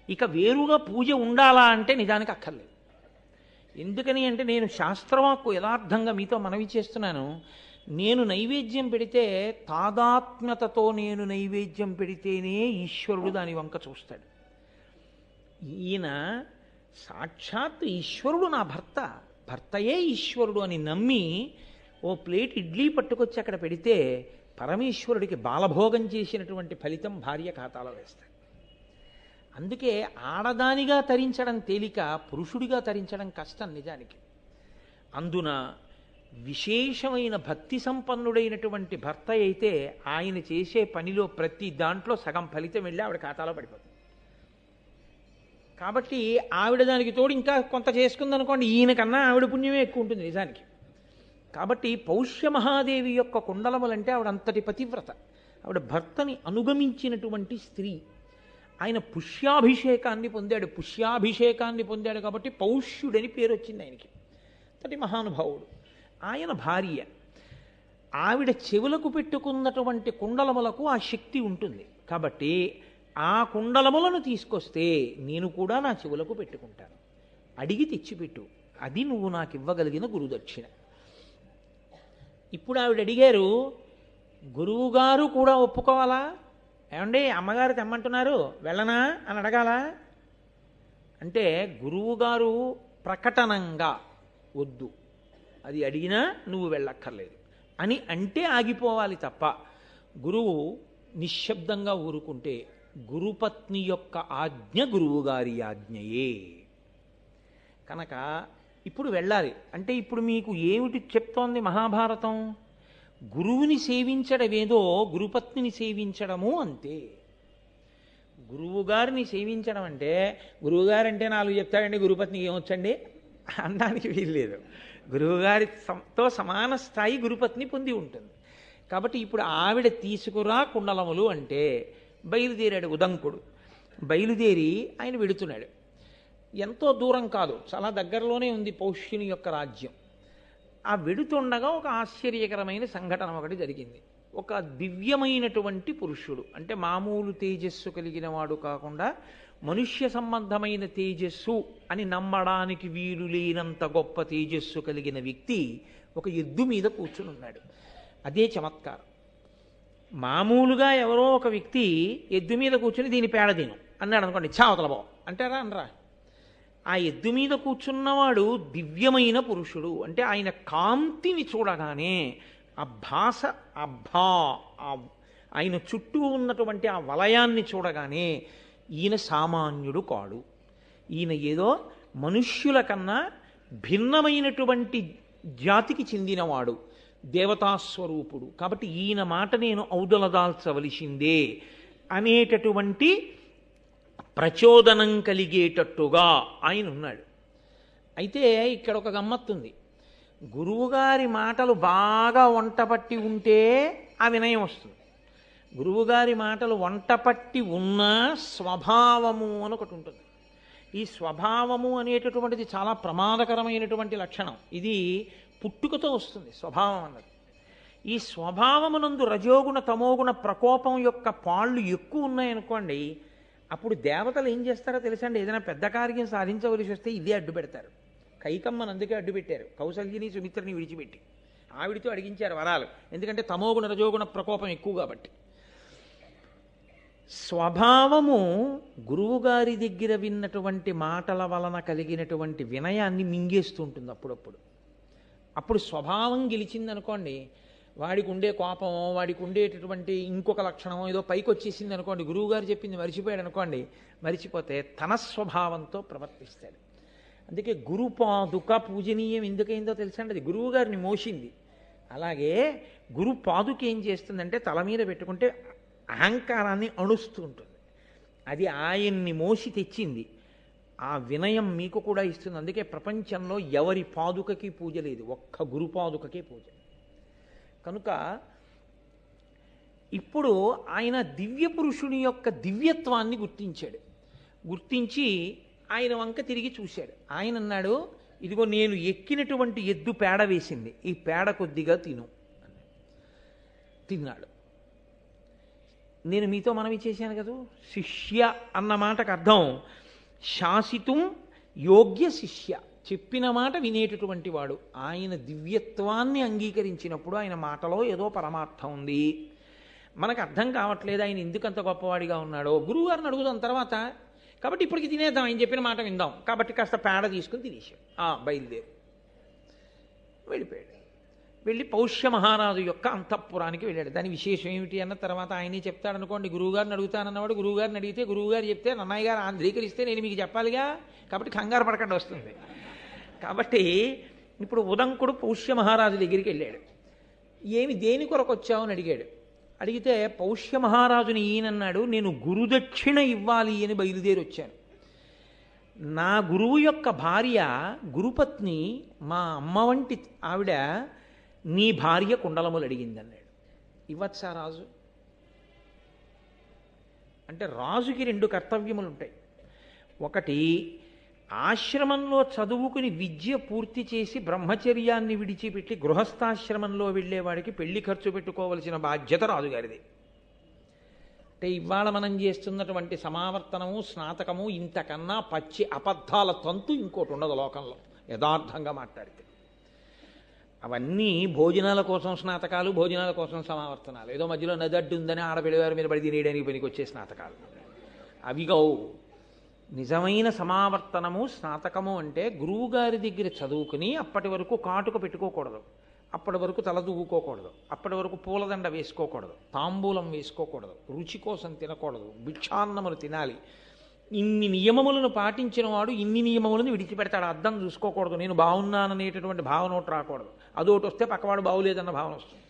ఇక వేరుగా పూజ ఉండాలా అంటే నిజానికి అక్కర్లేదు. ఎందుకని అంటే, నేను శాస్త్రవాక్కు యథార్థంగా మీతో మనవి చేస్తున్నాను. నేను నైవేద్యం పెడితే తాదాత్మ్యతతో నేను నైవేద్యం పెడితేనే ఈశ్వరుడు దాని వంక చూస్తాడు. ఈయన సాక్షాత్ ఈశ్వరుడు నా భర్త, భర్తయే ఈశ్వరుడు అని నమ్మి ఓ ప్లేట్ ఇడ్లీ పట్టుకొచ్చి అక్కడ పెడితే పరమేశ్వరుడికి బాలభోగం చేసినటువంటి ఫలితం భార్య ఖాతాలో వేస్తాడు. అందుకే ఆడదానిగా తరించడం తేలిక, పురుషుడిగా తరించడం కష్టం నిజానికి. అందున విశేషమైన భక్తి సంపన్నుడైనటువంటి భర్త అయితే ఆయన చేసే పనిలో ప్రతి దాంట్లో సగం ఫలితం వెళ్ళి ఆవిడ ఖాతాలో పడిపోతుంది. కాబట్టి ఆవిడ దానికి తోడు ఇంకా కొంత చేసుకుందనుకోండి, ఈయనకన్నా ఆవిడ పుణ్యమే ఎక్కువ ఉంటుంది నిజానికి. కాబట్టి పౌష్యమహాదేవి యొక్క కుండలములంటే ఆవిడ అంతటి పతివ్రత, ఆవిడ భర్తని అనుగమించినటువంటి స్త్రీ. ఆయన పుష్యాభిషేకాన్ని పొందాడు, పుష్యాభిషేకాన్ని పొందాడు కాబట్టి పౌష్యుడని పేరు వచ్చింది ఆయనకి. అంతటి మహానుభావుడు. ఆయన భార్య, ఆవిడ చెవులకు పెట్టుకున్నటువంటి కుండలములకు ఆ శక్తి ఉంటుంది కాబట్టి ఆ కుండలములను తీసుకొస్తే నేను కూడా నా చెవులకు పెట్టుకుంటాను, అడిగి తెచ్చిపెట్టు, అది నువ్వు నాకు ఇవ్వగలిగిన గురుదక్షిణ. ఇప్పుడు ఆవిడ అడిగారు, గురువుగారు కూడా ఒప్పుకోవాలా? ఏమండి అమ్మగారు తెమ్మంటున్నారు వెళ్ళనా అని అడగాల అంటే, గురువుగారు ప్రకటనంగా వద్దు, అది అడిగినా నువ్వు వెళ్ళక్కర్లేదు అని అంటే ఆగిపోవాలి తప్ప, గురువు నిశ్శబ్దంగా ఊరుకుంటే గురుపత్ని యొక్క ఆజ్ఞ గురువుగారి ఆజ్ఞయే. కనుక ఇప్పుడు వెళ్ళాలి అంటే, ఇప్పుడు మీకు ఏమిటి చెప్తోంది మహాభారతం? గురువుని సేవించడమేదో గురుపత్నిని సేవించడము అంతే. గురువుగారిని సేవించడం అంటే, గురువుగారంటే 4 చెప్తాడండి, గురుపత్నికి ఏమొచ్చండి అనడానికి వీల్లేదు. గురువుగారితో సమాన స్థాయి గురుపత్ని పొంది ఉంటుంది. కాబట్టి ఇప్పుడు ఆవిడ తీసుకురా కుండలములు అంటే బయలుదేరాడు ఉదంకుడు. బయలుదేరి ఆయన వెడుతున్నాడు. ఎంతో దూరం కాదు, చాలా దగ్గరలోనే ఉంది పౌష్యుని యొక్క రాజ్యం. ఆ వెడుతుండగా ఒక ఆశ్చర్యకరమైన సంఘటన ఒకటి జరిగింది. ఒక దివ్యమైనటువంటి పురుషుడు, అంటే మామూలు తేజస్సు కలిగిన వాడు కాకుండా మనుష్య సంబంధమైన తేజస్సు అని నమ్మడానికి వీలు లేనంత గొప్ప తేజస్సు కలిగిన వ్యక్తి ఒక ఎద్దు మీద కూర్చుని ఉన్నాడు. అదే చమత్కారం. మామూలుగా ఎవరో ఒక వ్యక్తి ఎద్దు మీద కూర్చుని దీని పేడ తిను అన్నాడు అనుకోండి, చావతల బావ అంటారా అనరా? ఆ ఎద్దు మీద కూర్చున్నవాడు దివ్యమైన పురుషుడు. అంటే ఆయన కాంతిని చూడగానే ఆ భాష, ఆయన చుట్టూ ఉన్నటువంటి ఆ వలయాన్ని చూడగానే ఈయన సామాన్యుడు కాడు, ఈయన ఏదో మనుష్యుల కన్నా భిన్నమైనటువంటి జాతికి చెందినవాడు, దేవతాస్వరూపుడు. కాబట్టి ఈయన మాట నేను ఔదలదాల్చవలసిందే అనేటటువంటి ప్రచోదనం కలిగేటట్టుగా ఆయన ఉన్నాడు. అయితే ఇక్కడ ఒక గమ్మత్తుంది. గురువుగారి మాటలు బాగా వంటపట్టి ఉంటే ఆ వినయం వస్తుంది. గురువుగారి మాటలు వంటపట్టి ఉన్న స్వభావము అని ఒకటి ఉంటుంది. ఈ స్వభావము అనేటటువంటిది చాలా ప్రమాదకరమైనటువంటి లక్షణం. ఇది పుట్టుకతో వస్తుంది స్వభావం అన్నది. ఈ స్వభావమునందు రజోగుణ తమోగుణ ప్రకోపం యొక్క పాళ్ళు ఎక్కువ ఉన్నాయనుకోండి, అప్పుడు దేవతలు ఏం చేస్తారో తెలుసండి, ఏదైనా పెద్ద కార్యం సాధించవలసి వస్తే ఇదే అడ్డు పెడతారు. కైకమ్మను అందుకే అడ్డు పెట్టారు, కౌసల్యని సుమిత్రని విడిచిపెట్టి. ఆవిడితో అడిగించారు వరాలు, ఎందుకంటే తమోగుణ రజోగుణ ప్రకోపం ఎక్కువ కాబట్టి. స్వభావము గురువుగారి దగ్గర విన్నటువంటి మాటల వలన కలిగినటువంటి వినయాన్ని మింగేస్తుంటుంది అప్పుడప్పుడు. అప్పుడు స్వభావం గెలిచిందనుకోండి, వాడికి ఉండే కోపమో వాడికి ఉండేటటువంటి ఇంకొక లక్షణమో ఏదో పైకి వచ్చేసింది అనుకోండి, గురువుగారు చెప్పింది మరిచిపోయాడు అనుకోండి, మరిచిపోతే తన స్వభావంతో ప్రవర్తిస్తాడు. అందుకే గురుపాదుక పూజనీయం ఎందుకైందో తెలుసండి, అది గురువుగారిని మోసింది. అలాగే గురు పాదుక ఏం చేస్తుందంటే తల మీద పెట్టుకుంటే అహంకారాన్ని అణుస్తూ ఉంటుంది. అది ఆయన్ని మోసి తెచ్చింది. ఆ వినయం మీకు కూడా ఇస్తుంది. అందుకే ప్రపంచంలో ఎవరి పాదుకకి పూజ లేదు, ఒక్క గురు పాదుకకే పూజ. కనుక ఇప్పుడు ఆయన దివ్య పురుషుని యొక్క దివ్యత్వాన్ని గుర్తించాడు. గుర్తించి ఆయన వంక తిరిగి చూశాడు. ఆయన అన్నాడు, ఇదిగో నేను ఎక్కినటువంటి ఎద్దు పేడ వేసింది, ఈ పేడ కొద్దిగా తిను అన్నాడు. తిన్నాడు. నేను మీతో మనవి చేశాను కదా, శిష్య అన్న మాటకు అర్థం శాసితం యోగ్య శిష్య, చెప్పిన మాట వినేటటువంటి వాడు. ఆయన దివ్యత్వాన్ని అంగీకరించినప్పుడు ఆయన మాటలో ఏదో పరమార్థం ఉంది. మనకు అర్థం కావట్లేదు ఆయన ఎందుకంత గొప్పవాడిగా ఉన్నాడో, గురువుగారిని అడుగుదాం తర్వాత. కాబట్టి ఇప్పటికి తినేద్దాం, ఆయన చెప్పిన మాట విందాం. కాబట్టి కాస్త పేడ తీసుకుని తినేసాడు. బయలుదేరు వెళ్ళిపోయాడు. వెళ్ళి పౌష్య మహారాజు యొక్క అంతఃపురానికి వెళ్ళాడు. దాని విశేషం ఏమిటి అన్న తర్వాత ఆయనే చెప్తాడనుకోండి. గురువుగారిని అడుగుతానన్నవాడు గురువుగారిని అడిగితే, గురువుగారు చెప్తే నన్నయ్య గారు ఆంధ్రీకరిస్తే నేను మీకు చెప్పాలిగా, కాబట్టి కంగారు పడకుండా వస్తుంది. కాబట్టి ఇప్పుడు ఉదంకుడు పౌష్య మహారాజు దగ్గరికి వెళ్ళాడు. దేని కొరకు వచ్చావు అని అడిగాడు. అడిగితే పౌష్య మహారాజుని ఈయనన్నాడు, నేను గురుదక్షిణ ఇవ్వాలి అని బయలుదేరి వచ్చాను. నా గురువు యొక్క భార్య గురుపత్ని, మా అమ్మ వంటి ఆవిడ నీ భార్య కుండలములు అడిగింది అన్నాడు. ఇవ్వచ్చా రాజు అంటే? రాజుకి రెండు కర్తవ్యములు ఉంటాయి. ఒకటి, ఆశ్రమంలో చదువుకుని విద్య పూర్తి చేసి బ్రహ్మచర్యాన్ని విడిచిపెట్టి గృహస్థాశ్రమంలో వెళ్ళేవాడికి పెళ్లి ఖర్చు పెట్టుకోవలసిన బాధ్యత రాజుగారిది. అంటే ఇవాళ మనం చేస్తున్నటువంటి సమావర్తనము, స్నాతకము ఇంతకన్నా పచ్చి అబద్ధాల తంతు ఇంకోటి ఉండదు లోకంలో, యథార్థంగా మాట్లాడితే. అవన్నీ భోజనాల కోసం స్నాతకాలు, భోజనాల కోసం సమావర్తనాలు, ఏదో మధ్యలో నదడ్డు ఉందని ఆడపిల్లవారి మీద పడి తినేయడానికి పనికి వచ్చే స్నాతకాలు అవి కావు. నిజమైన సమావర్తనము, స్నాతకము అంటే గురువుగారి దగ్గర చదువుకుని అప్పటి వరకు కాటుక పెట్టుకోకూడదు, అప్పటి వరకు తల దువ్వుకోకూడదు, అప్పటి వరకు పూలదండ వేసుకోకూడదు, తాంబూలం వేసుకోకూడదు, రుచి కోసం తినకూడదు, భిక్షాన్నములు తినాలి. ఇన్ని నియమములను పాటించిన వాడు ఇన్ని నియమములను విడిచిపెడతాడు. అద్దం చూసుకోకూడదు, నేను బాగున్నాననేటటువంటి భావన ఒకటి రాకూడదు. అదొకటి వస్తే పక్కవాడు బాగులేదన్న భావన వస్తుంది.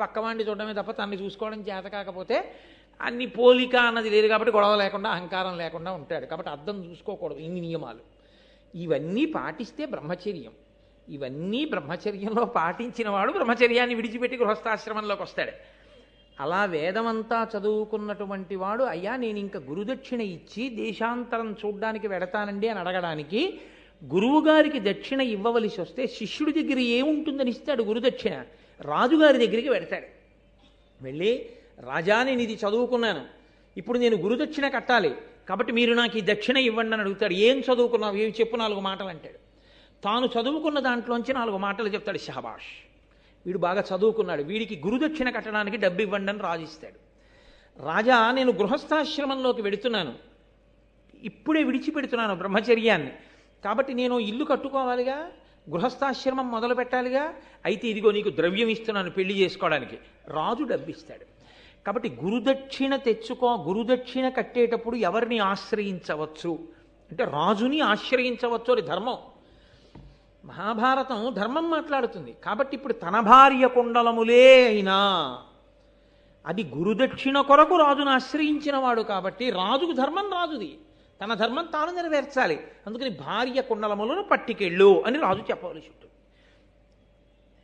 పక్కవాడిని చూడడమే తప్ప తనని చూసుకోవడం చేత కాకపోతే అన్ని పోలిక అన్నది లేదు కాబట్టి గొడవ లేకుండా అహంకారం లేకుండా ఉంటాడు. కాబట్టి అద్దం చూసుకోకూడదు. ఇన్ని నియమాలు ఇవన్నీ పాటిస్తే బ్రహ్మచర్యం. ఇవన్నీ బ్రహ్మచర్యంలో పాటించిన వాడు బ్రహ్మచర్యాన్ని విడిచిపెట్టి గృహస్థాశ్రమంలోకి వస్తాడు. అలా వేదమంతా చదువుకున్నటువంటి వాడు, అయ్యా నేను ఇంకా గురుదక్షిణ ఇచ్చి దేశాంతరం చూడ్డానికి వెడతానండి అని అడగడానికి, గురువుగారికి దక్షిణ ఇవ్వవలసి వస్తే శిష్యుడి దగ్గర ఏముంటుందని ఇస్తాడు గురుదక్షిణ? రాజుగారి దగ్గరికి వెడతాడు. వెళ్ళి, రాజా నేను ఇది చదువుకున్నాను, ఇప్పుడు నేను గురుదక్షిణ కట్టాలి, కాబట్టి మీరు నాకు ఈ దక్షిణ ఇవ్వండి అని అడుగుతాడు. ఏం చదువుకున్నావు, ఏమి చెప్పు 4 మాటలు అంటాడు. తాను చదువుకున్న దాంట్లోంచి 4 మాటలు చెప్తాడు. షహబాష్, వీడు బాగా చదువుకున్నాడు, వీడికి గురుదక్షిణ కట్టడానికి డబ్బు ఇవ్వండి అని రాజిస్తాడు. రాజా నేను గృహస్థాశ్రమంలోకి వెడుతున్నాను, ఇప్పుడే విడిచిపెడుతున్నాను బ్రహ్మచర్యాన్ని, కాబట్టి నేను ఇల్లు కట్టుకోవాలిగా, గృహస్థాశ్రమం మొదలు పెట్టాలిగా, అయితే ఇదిగో నీకు ద్రవ్యం ఇస్తున్నాను పెళ్లి చేసుకోవడానికి. రాజు డబ్బిస్తాడు. కాబట్టి గురుదక్షిణ గురుదక్షిణ కట్టేటప్పుడు ఎవరిని ఆశ్రయించవచ్చు అంటే రాజుని ఆశ్రయించవచ్చు. అది ధర్మం. మహాభారతం ధర్మం మాట్లాడుతుంది. కాబట్టి ఇప్పుడు తన భార్య కుండలములే అయినా అది గురుదక్షిణ కొరకు రాజును ఆశ్రయించిన వాడు కాబట్టి రాజుకు ధర్మం రాజుది, తన ధర్మం తాను నెరవేర్చాలి. అందుకని భార్య కుండలములను పట్టికెళ్ళు అని రాజు చెప్పవలసి ఉంటుంది.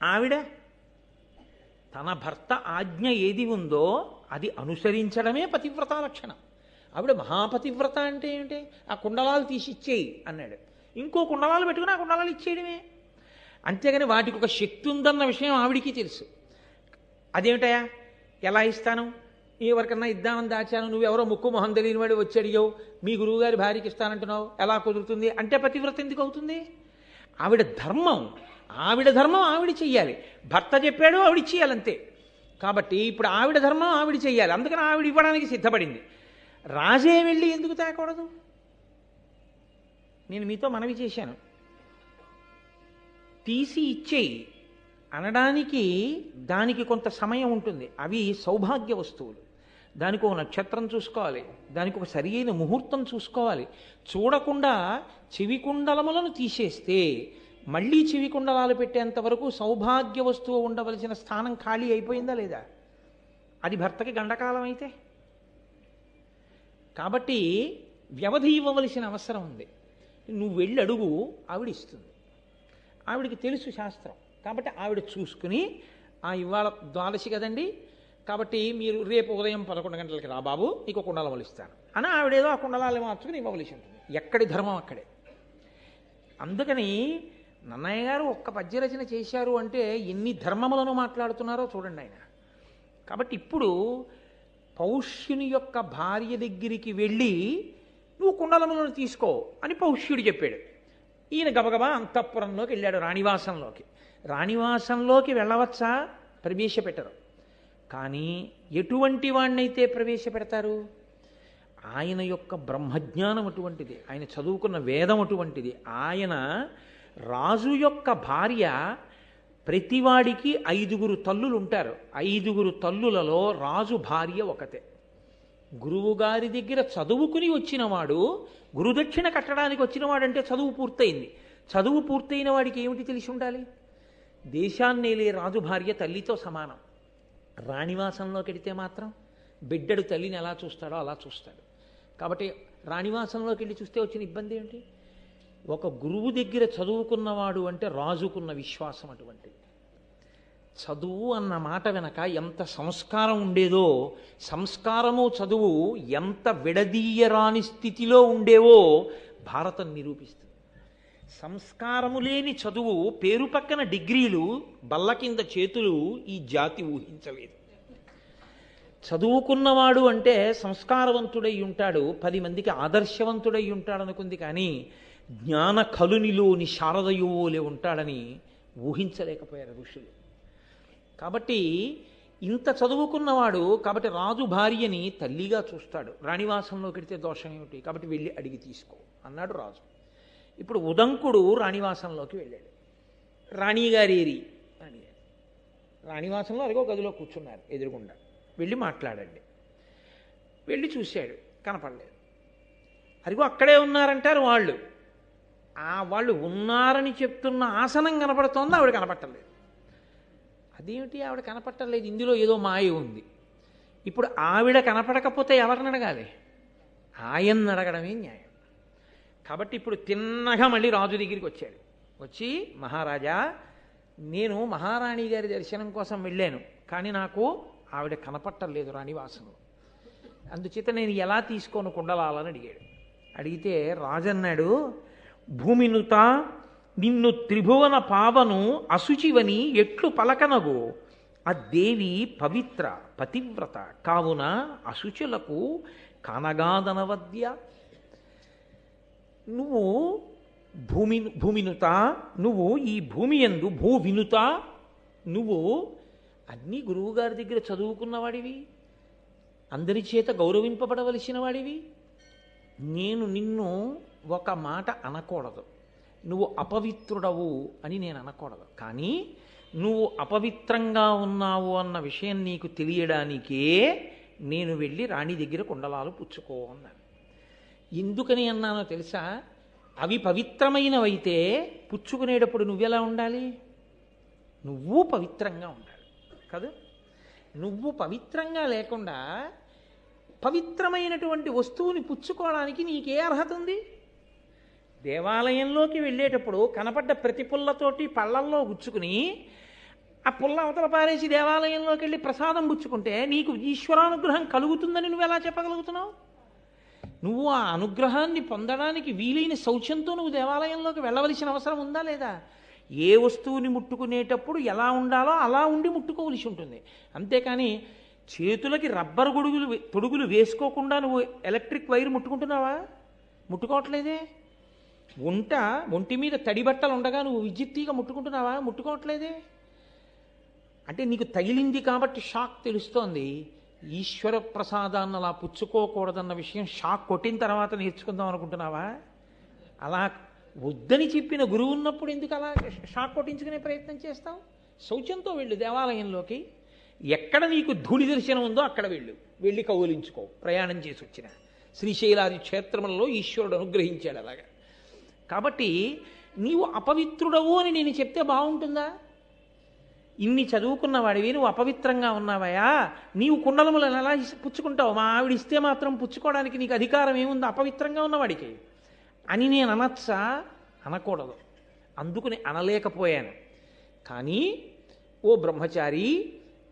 ఆవిడ తన భర్త ఆజ్ఞ ఏది ఉందో అది అనుసరించడమే పతివ్రత లక్షణం. ఆవిడ మహాపతివ్రత అంటే ఏంటి? ఆ కుండలాలు తీసి ఇచ్చేయి అన్నాడు. ఇంకో కుండలాలు పెట్టుకుని ఆ కుండలాలు ఇచ్చేయడమే. అంతేగాని వాటికి ఒక శక్తి ఉందన్న విషయం ఆవిడికి తెలుసు. అదేమిటయా ఎలా ఇస్తాను, ఎవరికన్నా ఇద్దామని దాచాను, నువ్వెవరో ముక్కు మొహం తెలియని వాడు వచ్చి అడిగావు, మీ గురువుగారి భార్యకి ఇస్తానంటున్నావు, ఎలా కుదురుతుంది అంటే పతివ్రత ఎందుకు అవుతుంది? ఆవిడ ధర్మం ఆవిడ చెయ్యాలి. భర్త చెప్పాడు ఆవిడ ఇచ్చేయాలంతే. కాబట్టి ఇప్పుడు ఆవిడ ధర్మం ఆవిడ చెయ్యాలి. అందుకని ఆవిడ ఇవ్వడానికి సిద్ధపడింది. రాజే వెళ్ళి ఎందుకు తేకూడదు? నేను మీతో మనవి చేశాను, తీసి ఇచ్చేయి అనడానికి దానికి కొంత సమయం ఉంటుంది. అవి సౌభాగ్య వస్తువులు. దానికి ఒక నక్షత్రం చూసుకోవాలి, దానికి ఒక సరి అయిన ముహూర్తం చూసుకోవాలి. చూడకుండా చెవి కుండలములను తీసేస్తే మళ్ళీ చెవి కుండలాలు పెట్టేంత వరకు సౌభాగ్య వస్తువు ఉండవలసిన స్థానం ఖాళీ అయిపోయిందా లేదా? అది భర్తకి గండకాలం అయితే. కాబట్టి వ్యవధి ఇవ్వవలసిన అవసరం ఉంది. నువ్వు వెళ్ళి అడుగు, ఆవిడ ఇస్తుంది. ఆవిడికి తెలుసు శాస్త్రం, కాబట్టి ఆవిడ చూసుకుని ఇవాళ ద్వాదశి కదండి, కాబట్టి మీరు రేపు ఉదయం 11 గంటలకి రా బాబు, నీకు కుండలములు ఇస్తాను అని ఆవిడేదో ఆ కుండలాలు మార్చుకుని ఇవ్వవలసి ఉంటుంది. ఎక్కడి ధర్మం అక్కడే. అందుకని నన్నయ్య గారు ఒక్క పద్యరచన చేశారు అంటే ఎన్ని ధర్మములను మాట్లాడుతున్నారో చూడండి ఆయన. కాబట్టి ఇప్పుడు పౌష్యుని యొక్క భార్య దగ్గరికి వెళ్ళి నువ్వు కుండలములను తీసుకో అని పౌష్యుడు చెప్పాడు. ఈయన గబగబా అంతఃపురంలోకి వెళ్ళాడు, రాణివాసంలోకి. రాణివాసంలోకి వెళ్ళవచ్చా? ప్రవేశపెట్టరు. కానీ ఎటువంటి వాణ్ణైతే ప్రవేశపెడతారు? ఆయన యొక్క బ్రహ్మజ్ఞానం అటువంటిది, ఆయన చదువుకున్న వేదం అటువంటిది. ఆయన రాజు యొక్క భార్య, ప్రతివాడికి 5 తల్లులు ఉంటారు. 5 తల్లులలో రాజు భార్య ఒకతే. గురువుగారి దగ్గర చదువుకుని వచ్చినవాడు, గురుదక్షిణ కట్టడానికి వచ్చినవాడంటే చదువు పూర్తయింది. చదువు పూర్తయిన వాడికి ఏమిటి తెలిసి ఉండాలి? దేశాన్నేలే రాజు భార్య తల్లితో సమానం. రాణివాసంలోకి వెడితే మాత్రం బిడ్డడు తల్లిని ఎలా చూస్తాడో అలా చూస్తాడు. కాబట్టి రాణివాసంలోకి వెళ్ళి చూస్తే వచ్చిన ఇబ్బంది ఏంటి? ఒక గురువు దగ్గర చదువుకున్నవాడు అంటే రాజుకున్న విశ్వాసం అటువంటిది. చదువు అన్న మాట వెనక ఎంత సంస్కారం ఉండేదో, సంస్కారము చదువు ఎంత విడదీయరాని స్థితిలో ఉండేవో భారతం నిరూపిస్తుంది. సంస్కారము లేని చదువు, పేరు పక్కన డిగ్రీలు, బల్ల కింద చేతులు ఈ జాతి ఊహించలేదు. చదువుకున్నవాడు అంటే సంస్కారవంతుడై ఉంటాడు, 10 మందికి ఆదర్శవంతుడై ఉంటాడు అనుకుంది. కానీ జ్ఞాన కలునిలోని శారదయోలే ఉంటాడని ఊహించలేకపోయారు ఋషులు. కాబట్టి ఇంత చదువుకున్నవాడు, కాబట్టి రాజు భార్యని తల్లిగా చూస్తాడు. రాణివాసంలోకి వెడితే దోషం ఏమిటి? కాబట్టి వెళ్ళి అడిగి తీసుకో అన్నాడు రాజు. ఇప్పుడు ఉదంకుడు రాణివాసంలోకి వెళ్ళాడు. రాణిగారేరి అని రాణివాసంలో అదిగో గదిలో కూర్చున్నారు ఎదురుగుండా. వెళ్ళి మాట్లాడండి. వెళ్ళి చూశాడు, కనపడలేదు. అదిగో అక్కడే ఉన్నారంటారు వాళ్ళు. వాళ్ళు ఉన్నారని చెప్తున్న ఆసనం కనపడుతోంది, ఆవిడ కనపట్టలేదు. అదేమిటి ఆవిడ కనపట్టలేదు? ఇందులో ఏదో మాయ ఉంది. ఇప్పుడు ఆవిడ కనపడకపోతే ఎవరిని అడగాలి? ఆయన్ని అడగడమే న్యాయం. కాబట్టి ఇప్పుడు తిన్నగా మళ్ళీ రాజు దగ్గరికి వచ్చాడు. వచ్చి, మహారాజా, నేను మహారాణి గారి దర్శనం కోసం వెళ్ళాను, కానీ నాకు ఆవిడ కనపట్టలేదు రాణివాసంలో. అందుచేత నేను ఎలా తీసుకోను కుండలాలని అడిగాడు. అడిగితే రాజన్నాడు, భూమినుత నిన్ను త్రిభువన పావను అశుచివని ఎట్లు పలకనగో, ఆ దేవి పవిత్ర పతివ్రత కావున అశుచులకు కానగాదనవద్య. నువ్వు భూమినుత, నువ్వు ఈ భూమి యందు భూ వినుత, నువ్వు అన్నీ గురువుగారి దగ్గర చదువుకున్నవాడివి, అందరి చేత గౌరవింపబడవలసిన వాడివి. నేను నిన్ను ఒక మాట అనకూడదు, నువ్వు అపవిత్రుడవు అని నేను అనకూడదు. కానీ నువ్వు అపవిత్రంగా ఉన్నావు అన్న విషయం నీకు తెలియడానికే నేను వెళ్ళి రాణి దగ్గర కుండలాలు పుచ్చుకో అన్నాను. ఎందుకని అన్నానో తెలుసా? అవి పవిత్రమైనవైతే పుచ్చుకునేటప్పుడు నువ్వెలా ఉండాలి? నువ్వు పవిత్రంగా ఉండాలి కదా. నువ్వు పవిత్రంగా లేకుండా పవిత్రమైనటువంటి వస్తువుని పుచ్చుకోవడానికి నీకే అర్హత ఉంది? దేవాలయంలోకి వెళ్ళేటప్పుడు కనపడ్డ ప్రతి పుల్లతోటి పళ్ళల్లో గుచ్చుకుని ఆ పుల్ల అవతల పారేసి దేవాలయంలోకి వెళ్ళి ప్రసాదం పుచ్చుకుంటే నీకు ఈశ్వరానుగ్రహం కలుగుతుందని నువ్వు ఎలా చెప్పగలుగుతున్నావు? నువ్వు ఆ అనుగ్రహాన్ని పొందడానికి వీలైన శౌచంతో నువ్వు దేవాలయంలోకి వెళ్ళవలసిన అవసరం ఉందా లేదా? ఏ వస్తువుని ముట్టుకునేటప్పుడు ఎలా ఉండాలో అలా ఉండి ముట్టుకోవలసి ఉంటుంది. అంతేకాని చేతులకి రబ్బరు తొడుగులు వేసుకోకుండా నువ్వు ఎలక్ట్రిక్ వైర్ ముట్టుకుంటున్నావా? ముట్టుకోవట్లేదే. ఒంటి మీద తడి బట్టలు ఉండగా నువ్వు విద్యుత్తీగా ముట్టుకుంటున్నావా? ముట్టుకోవట్లేదే. అంటే నీకు తగిలింది కాబట్టి షాక్ తెలుస్తోంది. ఈశ్వర ప్రసాదాన్ని అలా పుచ్చుకోకూడదన్న విషయం షాక్ కొట్టిన తర్వాత నేర్చుకుందాం అనుకుంటున్నావా? అలా వద్దని చెప్పిన గురువు ఉన్నప్పుడు ఎందుకు అలా షాక్ కొట్టించుకునే ప్రయత్నం చేస్తావు? శౌచంతో వెళ్ళు దేవాలయంలోకి. ఎక్కడ నీకు ధూళి దర్శనం ఉందో అక్కడ వెళ్ళి కౌలించుకో. ప్రయాణం చేసి వచ్చిన శ్రీశైలాది క్షేత్రములలో ఈశ్వరుడు అనుగ్రహించాడు అలాగా. కాబట్టి నీవు అపవిత్రుడవు అని నేను చెప్తే బాగుంటుందా? ఇన్ని చదువుకున్నవాడివి నువ్వు అపవిత్రంగా ఉన్నావయా, నీవు కుండలములను ఎలా పుచ్చుకుంటావు? మా ఆవిడ ఇస్తే మాత్రం పుచ్చుకోవడానికి నీకు అధికారం ఏముంది అపవిత్రంగా ఉన్నవాడికి అని నేను అనొచ్చా? అనకూడదు. అందుకుని అనలేకపోయాను. కానీ ఓ బ్రహ్మచారి,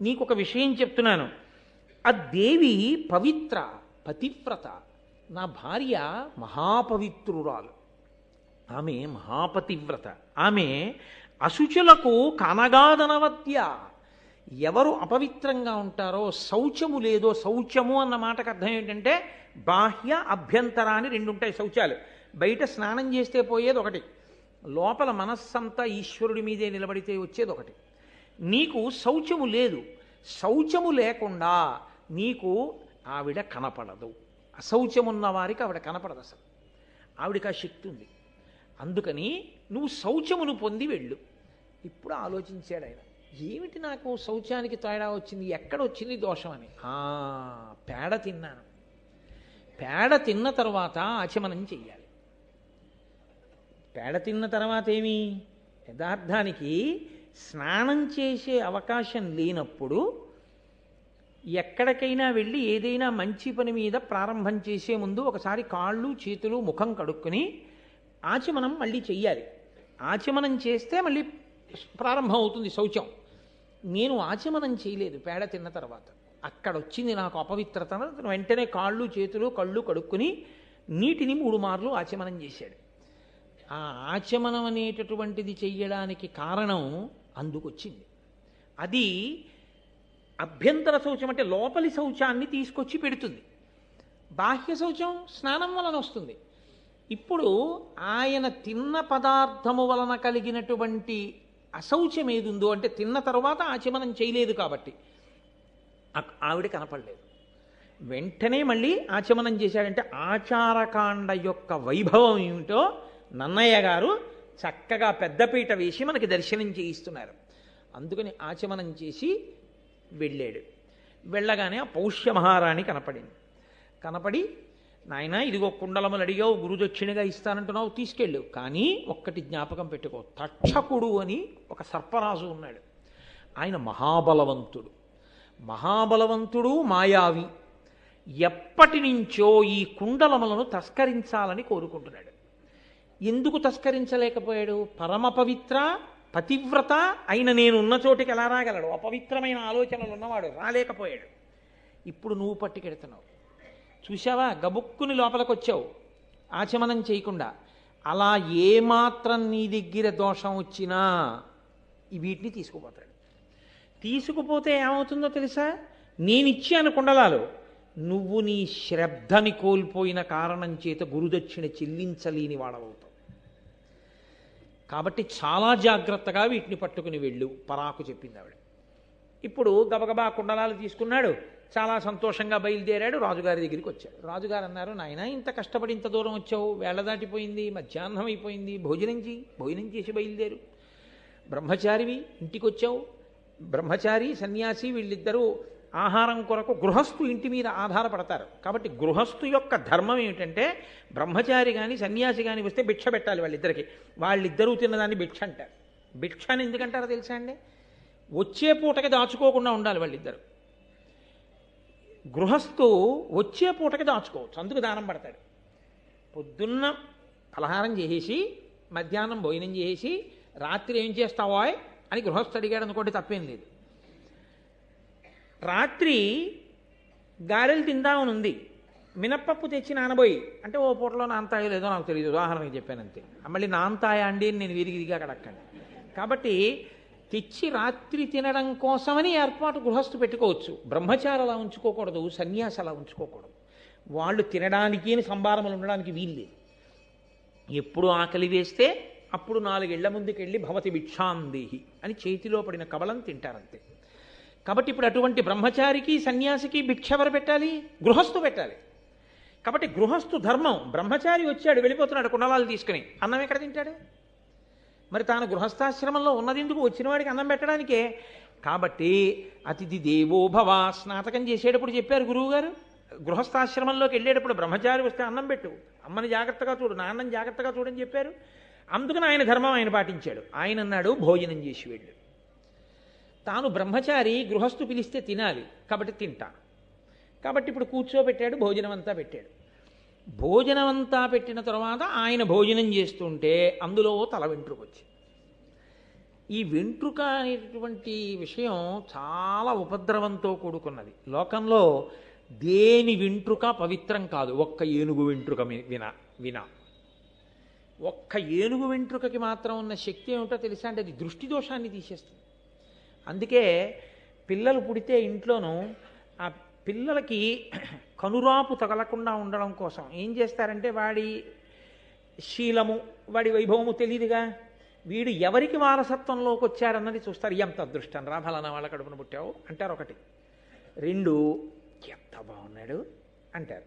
నీకొక విషయం చెప్తున్నాను. ఆ దేవి పవిత్ర, పతివ్రత. నా భార్య మహాపవిత్రురాలు, ఆమె మహాపతివ్రత. ఆమె అశుచులకు కనగాదనవద్య. ఎవరు అపవిత్రంగా ఉంటారో, శౌచము లేదో, శౌచము అన్న మాటకు అర్థం ఏంటంటే బాహ్య అభ్యంతర అని రెండు ఉంటాయి శౌచాలు. బయట స్నానం చేస్తే పోయేది ఒకటి, లోపల మనస్సంతా ఈశ్వరుడి మీదే నిలబడితే వచ్చేది ఒకటి. నీకు శౌచము లేదు. శౌచము లేకుండా నీకు ఆవిడ కనపడదు. అశౌచమున్న వారికి ఆవిడ కనపడదు. అసలు ఆవిడికి ఆ శక్తి ఉంది. అందుకని నువ్వు శౌచమును పొంది వెళ్ళు. ఇప్పుడు ఆలోచించాడు ఆయన, ఏమిటి నాకు శౌచానికి తేడా వచ్చింది, ఎక్కడ వచ్చింది దోషం అని. పేడ తిన్నాను. పేడ తిన్న తర్వాత ఆచమనం చెయ్యాలి. పేడ తిన్న తర్వాత ఏమి, యథార్థానికి స్నానం చేసే అవకాశం లేనప్పుడు ఎక్కడికైనా వెళ్ళి ఏదైనా మంచి పని మీద ప్రారంభం చేసే ముందు ఒకసారి కాళ్ళు చేతులు ముఖం కడుక్కుని ఆచమనం మళ్ళీ చెయ్యాలి. ఆచమనం చేస్తే మళ్ళీ ప్రారంభం అవుతుంది శౌచం. నేను ఆచమనం చేయలేదు పేడ తిన్న తర్వాత. అక్కడ వచ్చింది నాకు అపవిత్రత. వెంటనే కాళ్ళు చేతులు కళ్ళు కడుక్కుని నీటిని 3 మార్లు ఆచమనం చేశాడు. ఆ ఆచమనం అనేటటువంటిది చెయ్యడానికి కారణం అందుకొచ్చింది. అది అభ్యంతర శౌచం అంటే లోపలి శౌచాన్ని తీసుకొచ్చి పెడుతుంది. బాహ్య శౌచం స్నానం వలన వస్తుంది. ఇప్పుడు ఆయన తిన్న పదార్థము వలన కలిగినటువంటి అశౌచం ఏదుందో అంటే తిన్న తర్వాత ఆచమనం చేయలేదు కాబట్టి ఆవిడ కనపడలేదు. వెంటనే మళ్ళీ ఆచమనం చేశాడంటే ఆచారకాండ యొక్క వైభవం ఏమిటో నన్నయ్య గారు చక్కగా పెద్దపీట వేసి మనకి దర్శనం చేయిస్తున్నారు. అందుకని ఆచమనం చేసి వెళ్ళాడు. వెళ్ళగానే ఆ పౌష్య మహారాణి కనపడి నాయన ఇదిగో కుండలములు అడిగావు, గురుదక్షిణగా ఇస్తానంటున్నావు, తీసుకెళ్ళు. కానీ ఒక్కటి జ్ఞాపకం పెట్టుకో, తక్షకుడు అని ఒక సర్పరాజు ఉన్నాడు. ఆయన మహాబలవంతుడు మాయావి. ఎప్పటి నుంచో ఈ కుండలములను తస్కరించాలని కోరుకుంటున్నాడు. ఎందుకు తస్కరించలేకపోయాడు? పరమ పవిత్ర పతివ్రత అయిన నేనున్న చోటికి ఎలా రాగలడు? అపవిత్రమైన ఆలోచనలు ఉన్నవాడు రాలేకపోయాడు. ఇప్పుడు నువ్వు పట్టుకెడుతున్నావు. చూశావా, గబుక్కుని లోపలికి వచ్చావు ఆచమనం చేయకుండా. అలా ఏమాత్రం నీ దగ్గర దోషం వచ్చినా వీటిని తీసుకుపోతాడు. తీసుకుపోతే ఏమవుతుందో తెలుసా? నేనిచ్చాను కుండలాలు, నువ్వు నీ శ్రద్ధని కోల్పోయిన కారణం చేత గురుదక్షిణ చెల్లించలేని వాడవవుతావు. కాబట్టి చాలా జాగ్రత్తగా వీటిని పట్టుకుని వెళ్ళు పరాకు చెప్పింది ఆవిడ. ఇప్పుడు గబగబా కుండలాలు తీసుకున్నాడు. చాలా సంతోషంగా బయలుదేరాడు. రాజుగారి దగ్గరికి వచ్చాడు. రాజుగారు అన్నారు, నాయన ఇంత కష్టపడి ఇంత దూరం వచ్చావు, వేళ దాటిపోయింది, మధ్యాహ్నం అయిపోయింది, భోజనం చేసి బయలుదేరు. బ్రహ్మచారివి, ఇంటికి వచ్చావు. బ్రహ్మచారి సన్యాసి వీళ్ళిద్దరూ ఆహారం కొరకు గృహస్థు ఇంటి మీద ఆధారపడతారు. కాబట్టి గృహస్థు యొక్క ధర్మం ఏమిటంటే బ్రహ్మచారి కానీ సన్యాసి కానీ వస్తే భిక్ష పెట్టాలి వాళ్ళిద్దరికి. వాళ్ళిద్దరూ తిన్నదాన్ని భిక్ష అంటారు. భిక్ష అని ఎందుకంటారో తెలుసా అండి? వచ్చే పూటకి దాచుకోకుండా ఉండాలి వాళ్ళిద్దరు. గృహస్థు వచ్చే పూటకి దాచుకోవచ్చు, అందుకు దానం పడతాడు. పొద్దున్న పలహారం చేసేసి మధ్యాహ్నం భోజనం చేసి రాత్రి ఏం చేస్తావో అని గృహస్థు అడిగాడు అనుకోండి, తప్పేం లేదు. రాత్రి గారెలు తిందామని ఉంది, మినప్పప్పు తెచ్చి నానబోయి అంటే ఓ పూటలో నాంతాయో లేదో నాకు తెలియదు, ఉదాహరణకి చెప్పానంతే. మళ్ళీ నాంతాయా అండి అని నేను విరిగిరిగా అడగండి. కాబట్టి తెచ్చి రాత్రి తినడం కోసమని ఏర్పాటు గృహస్థు పెట్టుకోవచ్చు. బ్రహ్మచారి అలా ఉంచుకోకూడదు, సన్యాసి అలా ఉంచుకోకూడదు. వాళ్ళు తినడానికి సంభారములు ఉండడానికి వీల్లేదు. ఎప్పుడు ఆకలి వేస్తే అప్పుడు 4 ఇళ్ల ముందుకెళ్ళి భవతి భిక్షాందేహి అని చేతిలో పడిన కబలం తింటారంతే. కాబట్టి ఇప్పుడు అటువంటి బ్రహ్మచారికి సన్యాసికి భిక్ష ఎవరు పెట్టాలి? గృహస్థు పెట్టాలి. కాబట్టి గృహస్థు ధర్మం. బ్రహ్మచారి వచ్చాడు, వెళ్ళిపోతున్నాడు కుండలాలు తీసుకుని, అన్నం ఎక్కడ తింటాడు? మరి తాను గృహస్థాశ్రమంలో ఉన్నది ఎందుకు? వచ్చిన వాడికి అన్నం పెట్టడానికే. కాబట్టి అతిథి దేవో భవ స్నాతకం చేసేటప్పుడు చెప్పారు గురువుగారు. గృహస్థాశ్రమంలోకి వెళ్ళేటప్పుడు బ్రహ్మచారి వస్తే అన్నం పెట్టు, అమ్మని జాగ్రత్తగా చూడు, నాన్నని జాగ్రత్తగా చూడని చెప్పారు. అందుకని ఆయన ధర్మం ఆయన పాటించాడు. ఆయన అన్నాడు భోజనం చేసి వెళ్ళు. తాను బ్రహ్మచారి, గృహస్థు పిలిస్తే తినాలి కాబట్టి తింటా. కాబట్టి ఇప్పుడు కూర్చోబెట్టాడు, భోజనం అంతా పెట్టాడు. భోజనం అంతా పెట్టిన తర్వాత ఆయన భోజనం చేస్తుంటే అందులో తల వెంట్రుక వచ్చింది. ఈ వెంట్రుక అనేటటువంటి విషయం చాలా ఉపద్రవంతో కూడుకున్నది. లోకంలో దేని వెంట్రుక పవిత్రం కాదు, ఒక్క ఏనుగు వెంట్రుక వినా. ఒక్క ఏనుగు వెంట్రుకకి మాత్రం ఉన్న శక్తి ఏమిటో తెలుసా అంటే అది దృష్టి దోషాన్ని తీసేస్తుంది. అందుకే పిల్లలు పుడితే ఇంట్లోనూ ఆ పిల్లలకి కనురాపు తగలకుండా ఉండడం కోసం ఏం చేస్తారంటే వాడి శీలము, వాడి వైభవము తెలియదుగా, వీడు ఎవరికి వారసత్వంలోకి వచ్చారన్నది చూస్తారు. ఎంత అదృష్టం రా, ఫలానా వాళ్ళ కడుపున పుట్టావు అంటారు ఒకటి. రెండు, ఎంత బాగున్నాడు అంటారు.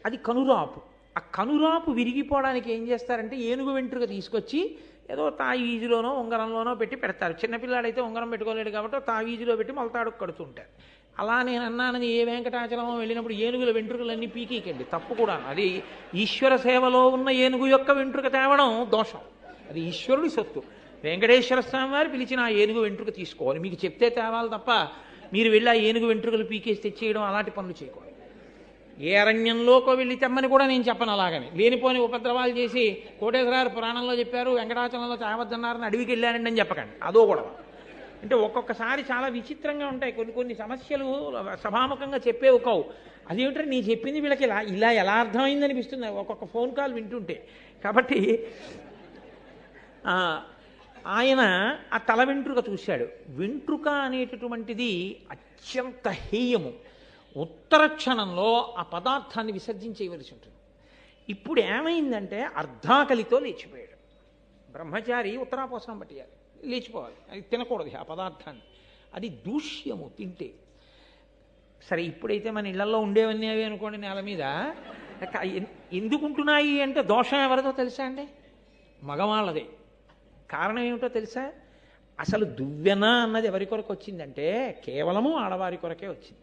అది కనురాపు. ఆ కనురాపు విరిగిపోవడానికి ఏం చేస్తారంటే ఏనుగు వెంట్రుక తీసుకొచ్చి ఏదో తావీజులోనో ఉంగరంలోనో పెట్టి పెడతారు. చిన్నపిల్లాడైతే ఉంగరం పెట్టుకోలేడు కాబట్టి తావీజులో పెట్టి మొలతాడు కడుతుంటారు. అలా నేను అన్నానని ఏ వెంకటాచలం వెళ్ళినప్పుడు ఏనుగుల వెంట్రుకలన్నీ పీకీకండి, తప్పు కూడా. అది ఈశ్వర సేవలో ఉన్న ఏనుగు యొక్క వెంట్రుక తేవడం దోషం, అది ఈశ్వరుడి సొత్తు. వెంకటేశ్వర స్వామి వారు పిలిచిన ఆ ఏనుగు వెంట్రుక తీసుకోవాలి, మీకు చెప్తే తేవాలి తప్ప మీరు వెళ్ళి ఆ ఏనుగు వెంట్రుకలు పీకేసి తెచ్చేయడం అలాంటి పనులు చేయకూడదు. ఏ అరణ్యంలోకో వెళ్ళి తెమ్మని కూడా నేను చెప్పను. అలాగని లేనిపోని ఉపద్రవాలు చేసి కోటేశ్వరారు పురాణంలో చెప్పారు వెంకటాచలంలో తేవద్దన్నారని అడవికి వెళ్ళారండి అని చెప్పకండి, అదో గొడవ. అంటే ఒక్కొక్కసారి చాలా విచిత్రంగా ఉంటాయి కొన్ని సమస్యలు, సభాముఖంగా చెప్పేవి కావు. అదేమిటంటే నీ చెప్పింది వీళ్ళకి ఇలా ఎలా అర్థమైంది అనిపిస్తుంది ఒక్కొక్క ఫోన్ కాల్ వింటుంటే. కాబట్టి ఆయన ఆ తల వెంట్రుక చూశాడు. వెంట్రుక అనేటటువంటిది అత్యంత హేయము. ఉత్తర క్షణంలో ఆ పదార్థాన్ని విసర్జించేయవలసి ఉంటుంది. ఇప్పుడు ఏమైందంటే అర్ధాకలితో లేచిపోయాడు. బ్రహ్మచారి ఉత్తరాపోసనం పట్టేయాలి, లేచిపోవాలి, అది తినకూడదు ఆ పదార్థాన్ని, అది దూష్యము తింటే. సరే ఇప్పుడైతే మన ఇళ్లలో ఉండేవన్నీ అవి అనుకోండి నేల మీద. ఎందుకుంటున్నాయి అంటే దోషం ఎవరిదో తెలుసా అండి? మగవాళ్ళదే. కారణం ఏమిటో తెలుసా? అసలు దువ్వెన అన్నది ఎవరి కొరకు వచ్చిందంటే కేవలము ఆడవారి కొరకే వచ్చింది.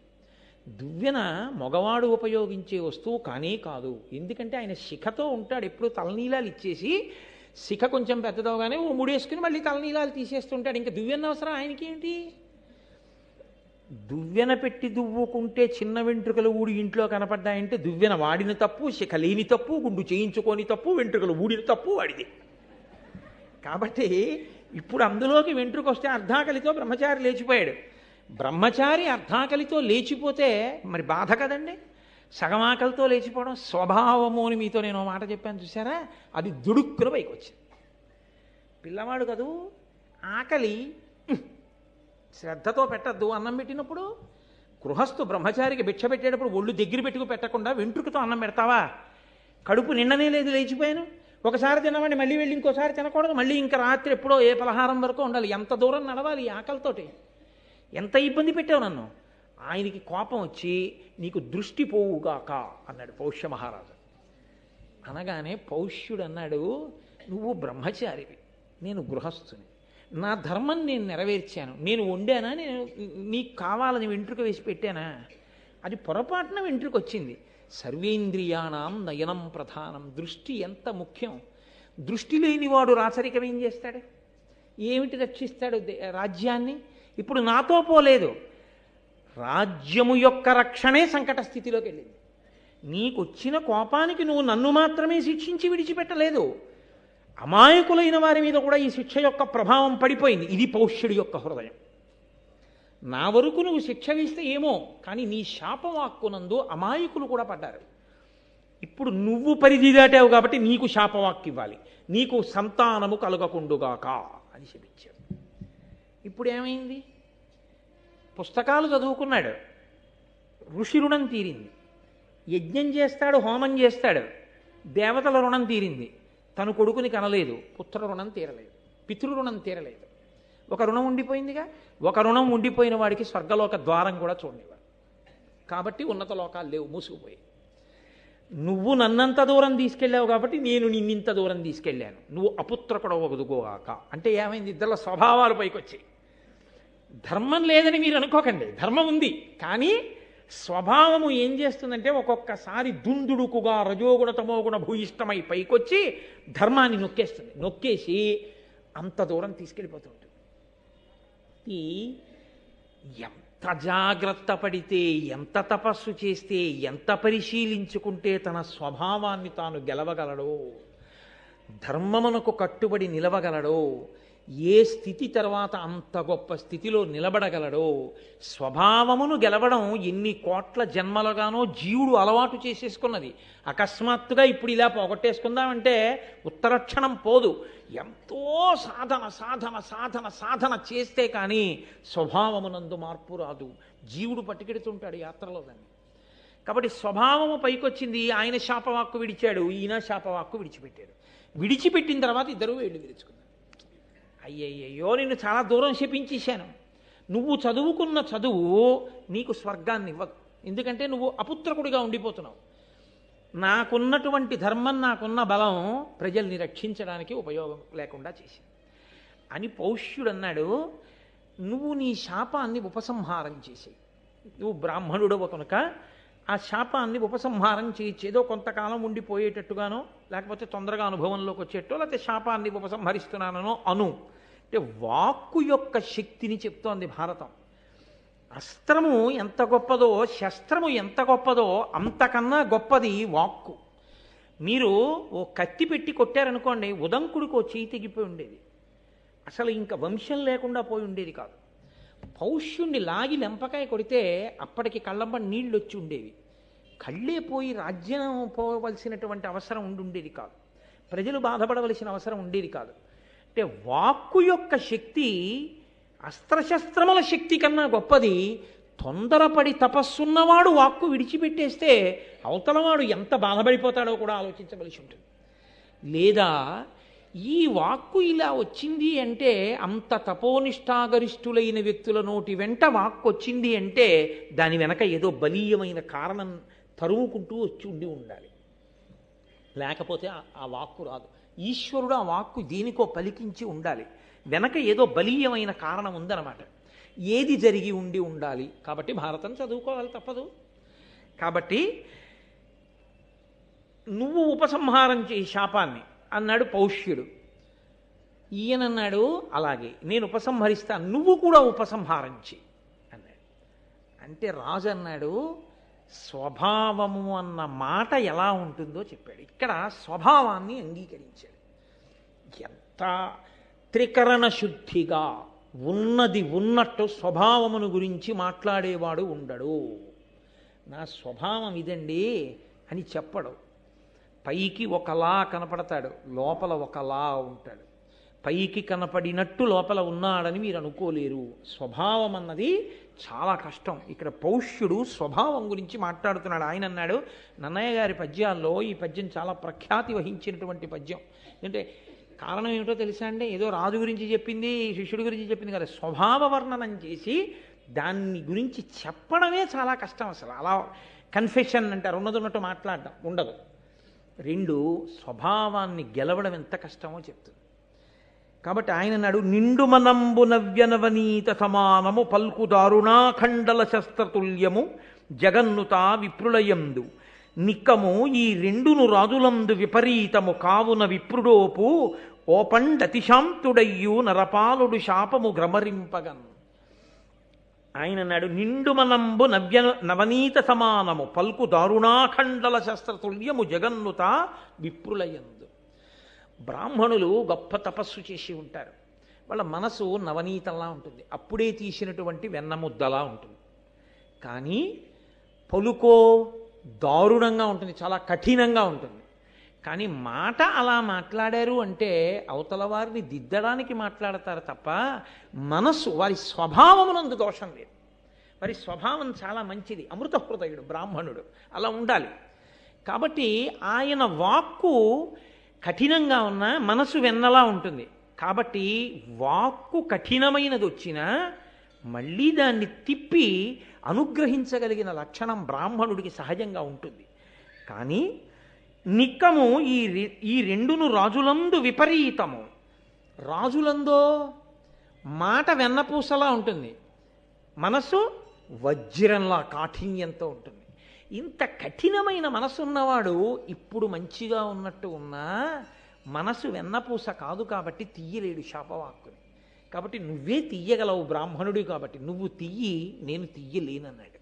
దువ్వెన మగవాడు ఉపయోగించే వస్తువు కానీ కాదు. ఎందుకంటే ఆయన శిఖతో ఉంటాడు, ఎప్పుడు తలనీలాలు ఇచ్చేసి శిఖ కొంచెం పెద్దదవగానే ఓ ముడేసుకుని మళ్ళీ తలనీలాలు తీసేస్తుంటాడు. ఇంకా దువ్వెన అవసరం ఆయనకి ఏంటి? దువ్వెన పెట్టి దువ్వుకుంటే చిన్న వెంట్రుకలు ఊడి ఇంట్లో కనపడ్డాయంటే దువ్వెన వాడిన తప్పు, శిఖ లేని తప్పు, గుండు చేయించుకొని తప్పు, వెంట్రుకలు ఊడిన తప్పు వాడిది. కాబట్టి ఇప్పుడు అందులోకి వెంట్రుక వస్తే అర్ధాకలితో బ్రహ్మచారి లేచిపోయాడు. బ్రహ్మచారి అర్ధాకలితో లేచిపోతే మరి బాధ కదండి. సగమాకలితో లేచిపోవడం స్వభావము అని మీతో నేను మాట చెప్పాను చూసారా, అది దుడుక్కున పైకి వచ్చింది. పిల్లవాడు కదూ, ఆకలి శ్రద్ధతో పెట్టద్దు. అన్నం పెట్టినప్పుడు గృహస్థు బ్రహ్మచారికి భిక్ష పెట్టేటప్పుడు ఒళ్ళు దగ్గర పెట్టుకు పెట్టకుండా వెంట్రుకతో అన్నం పెడతావా? కడుపు నిండనే లేదు, లేచిపోయాను. ఒకసారి తినమండి, మళ్ళీ వెళ్ళి ఇంకోసారి తినకూడదు, మళ్ళీ ఇంకా రాత్రి ఎప్పుడో ఏ పలహారం వరకు ఉండాలి. ఎంత దూరం నడవాలి ఈ ఆకలితోటి? ఎంత ఇబ్బంది పెట్టావు నన్ను. ఆయనకి కోపం వచ్చి నీకు దృష్టి పోవుగాక అన్నాడు పౌష్య మహారాజు. అనగానే పౌష్యుడు అన్నాడు, నువ్వు బ్రహ్మచారివి, నేను గృహస్థుని, నా ధర్మం నేను నెరవేర్చాను. నేను వండానా? నేను నీకు కావాలని వెంట్రుక వేసి పెట్టానా? అది పొరపాటున వెంట్రుక వచ్చింది. సర్వేంద్రియాణం నయనం ప్రధానం. దృష్టి ఎంత ముఖ్యం. దృష్టి లేనివాడు రాచరికం ఏం చేస్తాడు? ఏమిటి రక్షిస్తాడు రాజ్యాన్ని? ఇప్పుడు నాతో పోలేదు. రాజ్యము యొక్క రక్షణే సంకట స్థితిలోకి వెళ్ళింది. నీకు వచ్చిన కోపానికి నువ్వు నన్ను మాత్రమే శిక్షించి విడిచిపెట్టలేదు, అమాయకులైన వారి మీద కూడా ఈ శిక్ష యొక్క ప్రభావం పడిపోయింది. ఇది పౌష్యుడి యొక్క హృదయం. నా వరకు నువ్వు శిక్ష వేస్తే ఏమో, కానీ నీ శాపవాక్కునందు అమాయకులు కూడా పడ్డారు. ఇప్పుడు నువ్వు పరిధి దాటావు కాబట్టి నీకు శాపవాక్కు ఇవ్వాలి, నీకు సంతానము కలగకుండుగాక అని శపించాడు. ఇప్పుడు ఏమైంది? పుస్తకాలు చదువుకున్నాడు, ఋషి రుణం తీరింది. యజ్ఞం చేస్తాడు, హోమం చేస్తాడు, దేవతల రుణం తీరింది. తను కొడుకుని కనలేదు, పుత్ర రుణం తీరలేదు, పితృ రుణం తీరలేదు. ఒక రుణం ఉండిపోయిందిగా. ఒక రుణం ఉండిపోయిన వాడికి స్వర్గలోక ద్వారం కూడా చూడనివ్వరు. కాబట్టి ఉన్నత లోకాలు లేవు, మూసుకుపోయి. నువ్వు నన్నంత దూరం తీసుకెళ్ళావు కాబట్టి నేను నిన్నింత దూరం తీసుకెళ్ళాను, నువ్వు అపుత్రకుడు వదుకోగాక అంటే ఏమైంది? ఇద్దరు స్వభావాలు పైకొచ్చాయి. ధర్మం లేదని మీరు అనుకోకండి, ధర్మం ఉంది. కానీ స్వభావము ఏం చేస్తుందంటే ఒక్కొక్కసారి దుందుడుకుగా రజోగుణ తమోగుణ భూయిష్టమై పైకొచ్చి ధర్మాన్ని నొక్కేస్తుంది. నొక్కేసి అంత దూరం తీసుకెళ్ళిపోతూ ఉంటుంది. ఈ ఎంత జాగ్రత్త పడితే, ఎంత తపస్సు చేస్తే, ఎంత పరిశీలించుకుంటే తన స్వభావాన్ని తాను గెలవగలడో, ధర్మమునకు కట్టుబడి నిలవగలడో, ఏ స్థితి తర్వాత అంత గొప్ప స్థితిలో నిలబడగలడో, స్వభావమును గెలవడం ఎన్ని కోట్ల జన్మలుగానో జీవుడు అలవాటు చేసేసుకున్నది. అకస్మాత్తుగా ఇప్పుడు ఇలా పోగొట్టేసుకుందామంటే ఉత్తరక్షణం పోదు. ఎంతో సాధన సాధన సాధన సాధన చేస్తే కానీ స్వభావమునందు మార్పు రాదు. జీవుడు పట్టుకెడుతుంటాడు యాత్రలో దాన్ని. కాబట్టి స్వభావము పైకొచ్చింది. ఆయన శాపవాక్కు విడిచాడు, ఈయన శాపవాక్కు విడిచిపెట్టాడు. విడిచిపెట్టిన తర్వాత ఇద్దరు వేళ్ళు విరుచుకున్నారు. అయ్యయ్యో, నిన్ను చాలా దూరం శపించేశాను. నువ్వు చదువుకున్న చదువు నీకు స్వర్గాన్ని ఇవ్వదు. ఎందుకంటే నువ్వు అపుత్రకుడిగా ఉండిపోతున్నావు. నాకున్నటువంటి ధర్మం, నాకున్న బలం ప్రజల్ని రక్షించడానికి ఉపయోగం లేకుండా చేసింది అని పౌష్యుడు అన్నాడు. నువ్వు నీ శాపాన్ని ఉపసంహారం చేసేయి. నువ్వు బ్రాహ్మణుడవు కనుక ఆ శాపాన్ని ఉపసంహారం చేయొచ్చు. ఏదో కొంతకాలం ఉండిపోయేటట్టుగానో, లేకపోతే తొందరగా అనుభవంలోకి వచ్చేటో, లేకపోతే శాపాన్ని ఉపసంహరిస్తున్నానో అను. అంటే వాక్కు యొక్క శక్తిని చెప్తోంది భారతం. అస్త్రము ఎంత గొప్పదో, శస్త్రము ఎంత గొప్పదో అంతకన్నా గొప్పది వాక్కు. మీరు ఓ కత్తి పెట్టి కొట్టారనుకోండి, ఉదంకుడికి ఓ చేయి తెగిపోయి ఉండేది, అసలు ఇంకా వంశం లేకుండా పోయి ఉండేది కాదు. పౌష్యుణ్ణి లాగి లెంపకాయ కొడితే అప్పటికి కళ్ళంబడి నీళ్ళు వచ్చి ఉండేవి. కళ్ళే పోయి రాజ్యం పోవలసినటువంటి అవసరం ఉండేది కాదు. ప్రజలు బాధపడవలసిన అవసరం ఉండేది కాదు. అంటే వాక్కు యొక్క శక్తి అస్త్రశస్త్రముల శక్తి కన్నా గొప్పది. తొందరపడి తపస్సున్నవాడు వాక్కు విడిచిపెట్టేస్తే అవతలవాడు ఎంత బాధపడిపోతాడో కూడా ఆలోచించవలసి ఉంటుంది. లేదా ఈ వాక్కు ఇలా వచ్చింది అంటే, అంత తపోనిష్టాగరిష్ఠులైన వ్యక్తుల నోటి వెంట వాక్కు వచ్చింది అంటే దాని వెనక ఏదో బలీయమైన కారణం తరుముకుంటూ వచ్చి ఉండాలి. లేకపోతే ఆ వాక్కు రాదు. ఈశ్వరుడు ఆ వాక్కు దేనికో పలికించి ఉండాలి. వెనక ఏదో బలీయమైన కారణం ఉందన్నమాట. ఏది జరిగి ఉండాలి. కాబట్టి భారతం చదువుకోవాలి, తప్పదు. కాబట్టి నువ్వు ఉపసంహారం చేయి శాపాన్ని అన్నాడు పౌష్యుడు. ఈయనన్నాడు, అలాగే నేను ఉపసంహరిస్తాను, నువ్వు కూడా ఉపసంహారం చేయి అన్నాడు. అంటే రాజు అన్నాడు, స్వభావము అన్న మాట ఎలా ఉంటుందో చెప్పాడు. ఇక్కడ స్వభావాన్ని అంగీకరించాడు. ఎంత త్రికరణ శుద్ధిగా ఉన్నది ఉన్నట్టు స్వభావమును గురించి మాట్లాడేవాడు ఉండడు. నా స్వభావం ఇదండి అని చెప్పడు. పైకి ఒకలా కనపడతాడు, లోపల ఒకలా ఉంటాడు. పైకి కనపడినట్టు లోపల ఉన్నాడని మీరు అనుకోలేరు. స్వభావం అన్నది చాలా కష్టం. ఇక్కడ పౌష్యుడు స్వభావం గురించి మాట్లాడుతున్నాడు. ఆయన అన్నాడు, నన్నయ్య గారి పద్యాల్లో ఈ పద్యం చాలా ప్రఖ్యాతి వహించినటువంటి పద్యం. అంటే కారణం ఏమిటో తెలుసా అండి? ఏదో రాజు గురించి చెప్పింది, శిష్యుడి గురించి చెప్పింది కదా, స్వభావ వర్ణనం చేసి దాన్ని గురించి చెప్పడమే చాలా కష్టం. అసలు అలా కన్ఫెషన్ అంటారు, ఉన్నట్టు మాట్లాడడం ఉండదు. రెండు, స్వభావాన్ని గెలవడం ఎంత కష్టమో చెప్తుంది. కాబట్టి ఆయన నాడు, నిండు మనంబు నవ్యనవనీత సమానము పల్కు దారుణాఖండల శస్త్రతుల్యము జగన్నుతా విప్రులయందు నిక్కము ఈ రెండును రాజులందు విపరీతము కావున విప్రుడోపు ఓపండతిశాంతుడయ్యు నరపాలుడు శాపము గ్రమరింపగన్. ఆయన నాడు, నిండు మనంబు నవనీత సమానము పల్కు దారుణాఖండల శస్త్రతుల్యము జగన్నుత విప్రులయందు. బ్రాహ్మణులు గొప్ప తపస్సు చేసి ఉంటారు. వాళ్ళ మనసు నవనీతంలా ఉంటుంది, అప్పుడే తీసినటువంటి వెన్నముద్దలా ఉంటుంది. కానీ పలుకో దారుణంగా ఉంటుంది, చాలా కఠినంగా ఉంటుంది. కానీ మాట అలా మాట్లాడారు అంటే అవతల వారిని దిద్దడానికి మాట్లాడతారు తప్ప మనస్సు, వారి స్వభావమునందు దోషం లేదు. వారి స్వభావం చాలా మంచిది. అమృత హృదయుడు బ్రాహ్మణుడు, అలా ఉండాలి. కాబట్టి ఆయన వాక్కు కఠినంగా ఉన్న మనసు వెన్నలా ఉంటుంది. కాబట్టి వాక్కు కఠినమైనది వచ్చినా మళ్ళీ దాన్ని తిప్పి అనుగ్రహించగలిగిన లక్షణం బ్రాహ్మణుడికి సహజంగా ఉంటుంది. కానీ నిక్కము ఈ రెండును రాజులందు విపరీతము. రాజులందో మాట వెన్నపూసలా ఉంటుంది, మనసు వజ్రంలా కాఠిన్యంతో ఉంటుంది. ఇంత కఠినమైన మనసు ఉన్నవాడు ఇప్పుడు మంచిగా ఉన్నట్టు ఉన్నా మనసు వెన్నపూస కాదు కాబట్టి తీయలేడు శాపవాక్కుని. కాబట్టి నువ్వే తీయగలవు బ్రాహ్మణుడి కాబట్టి, నువ్వు తీయి, నేను తీయలేనన్నాడు.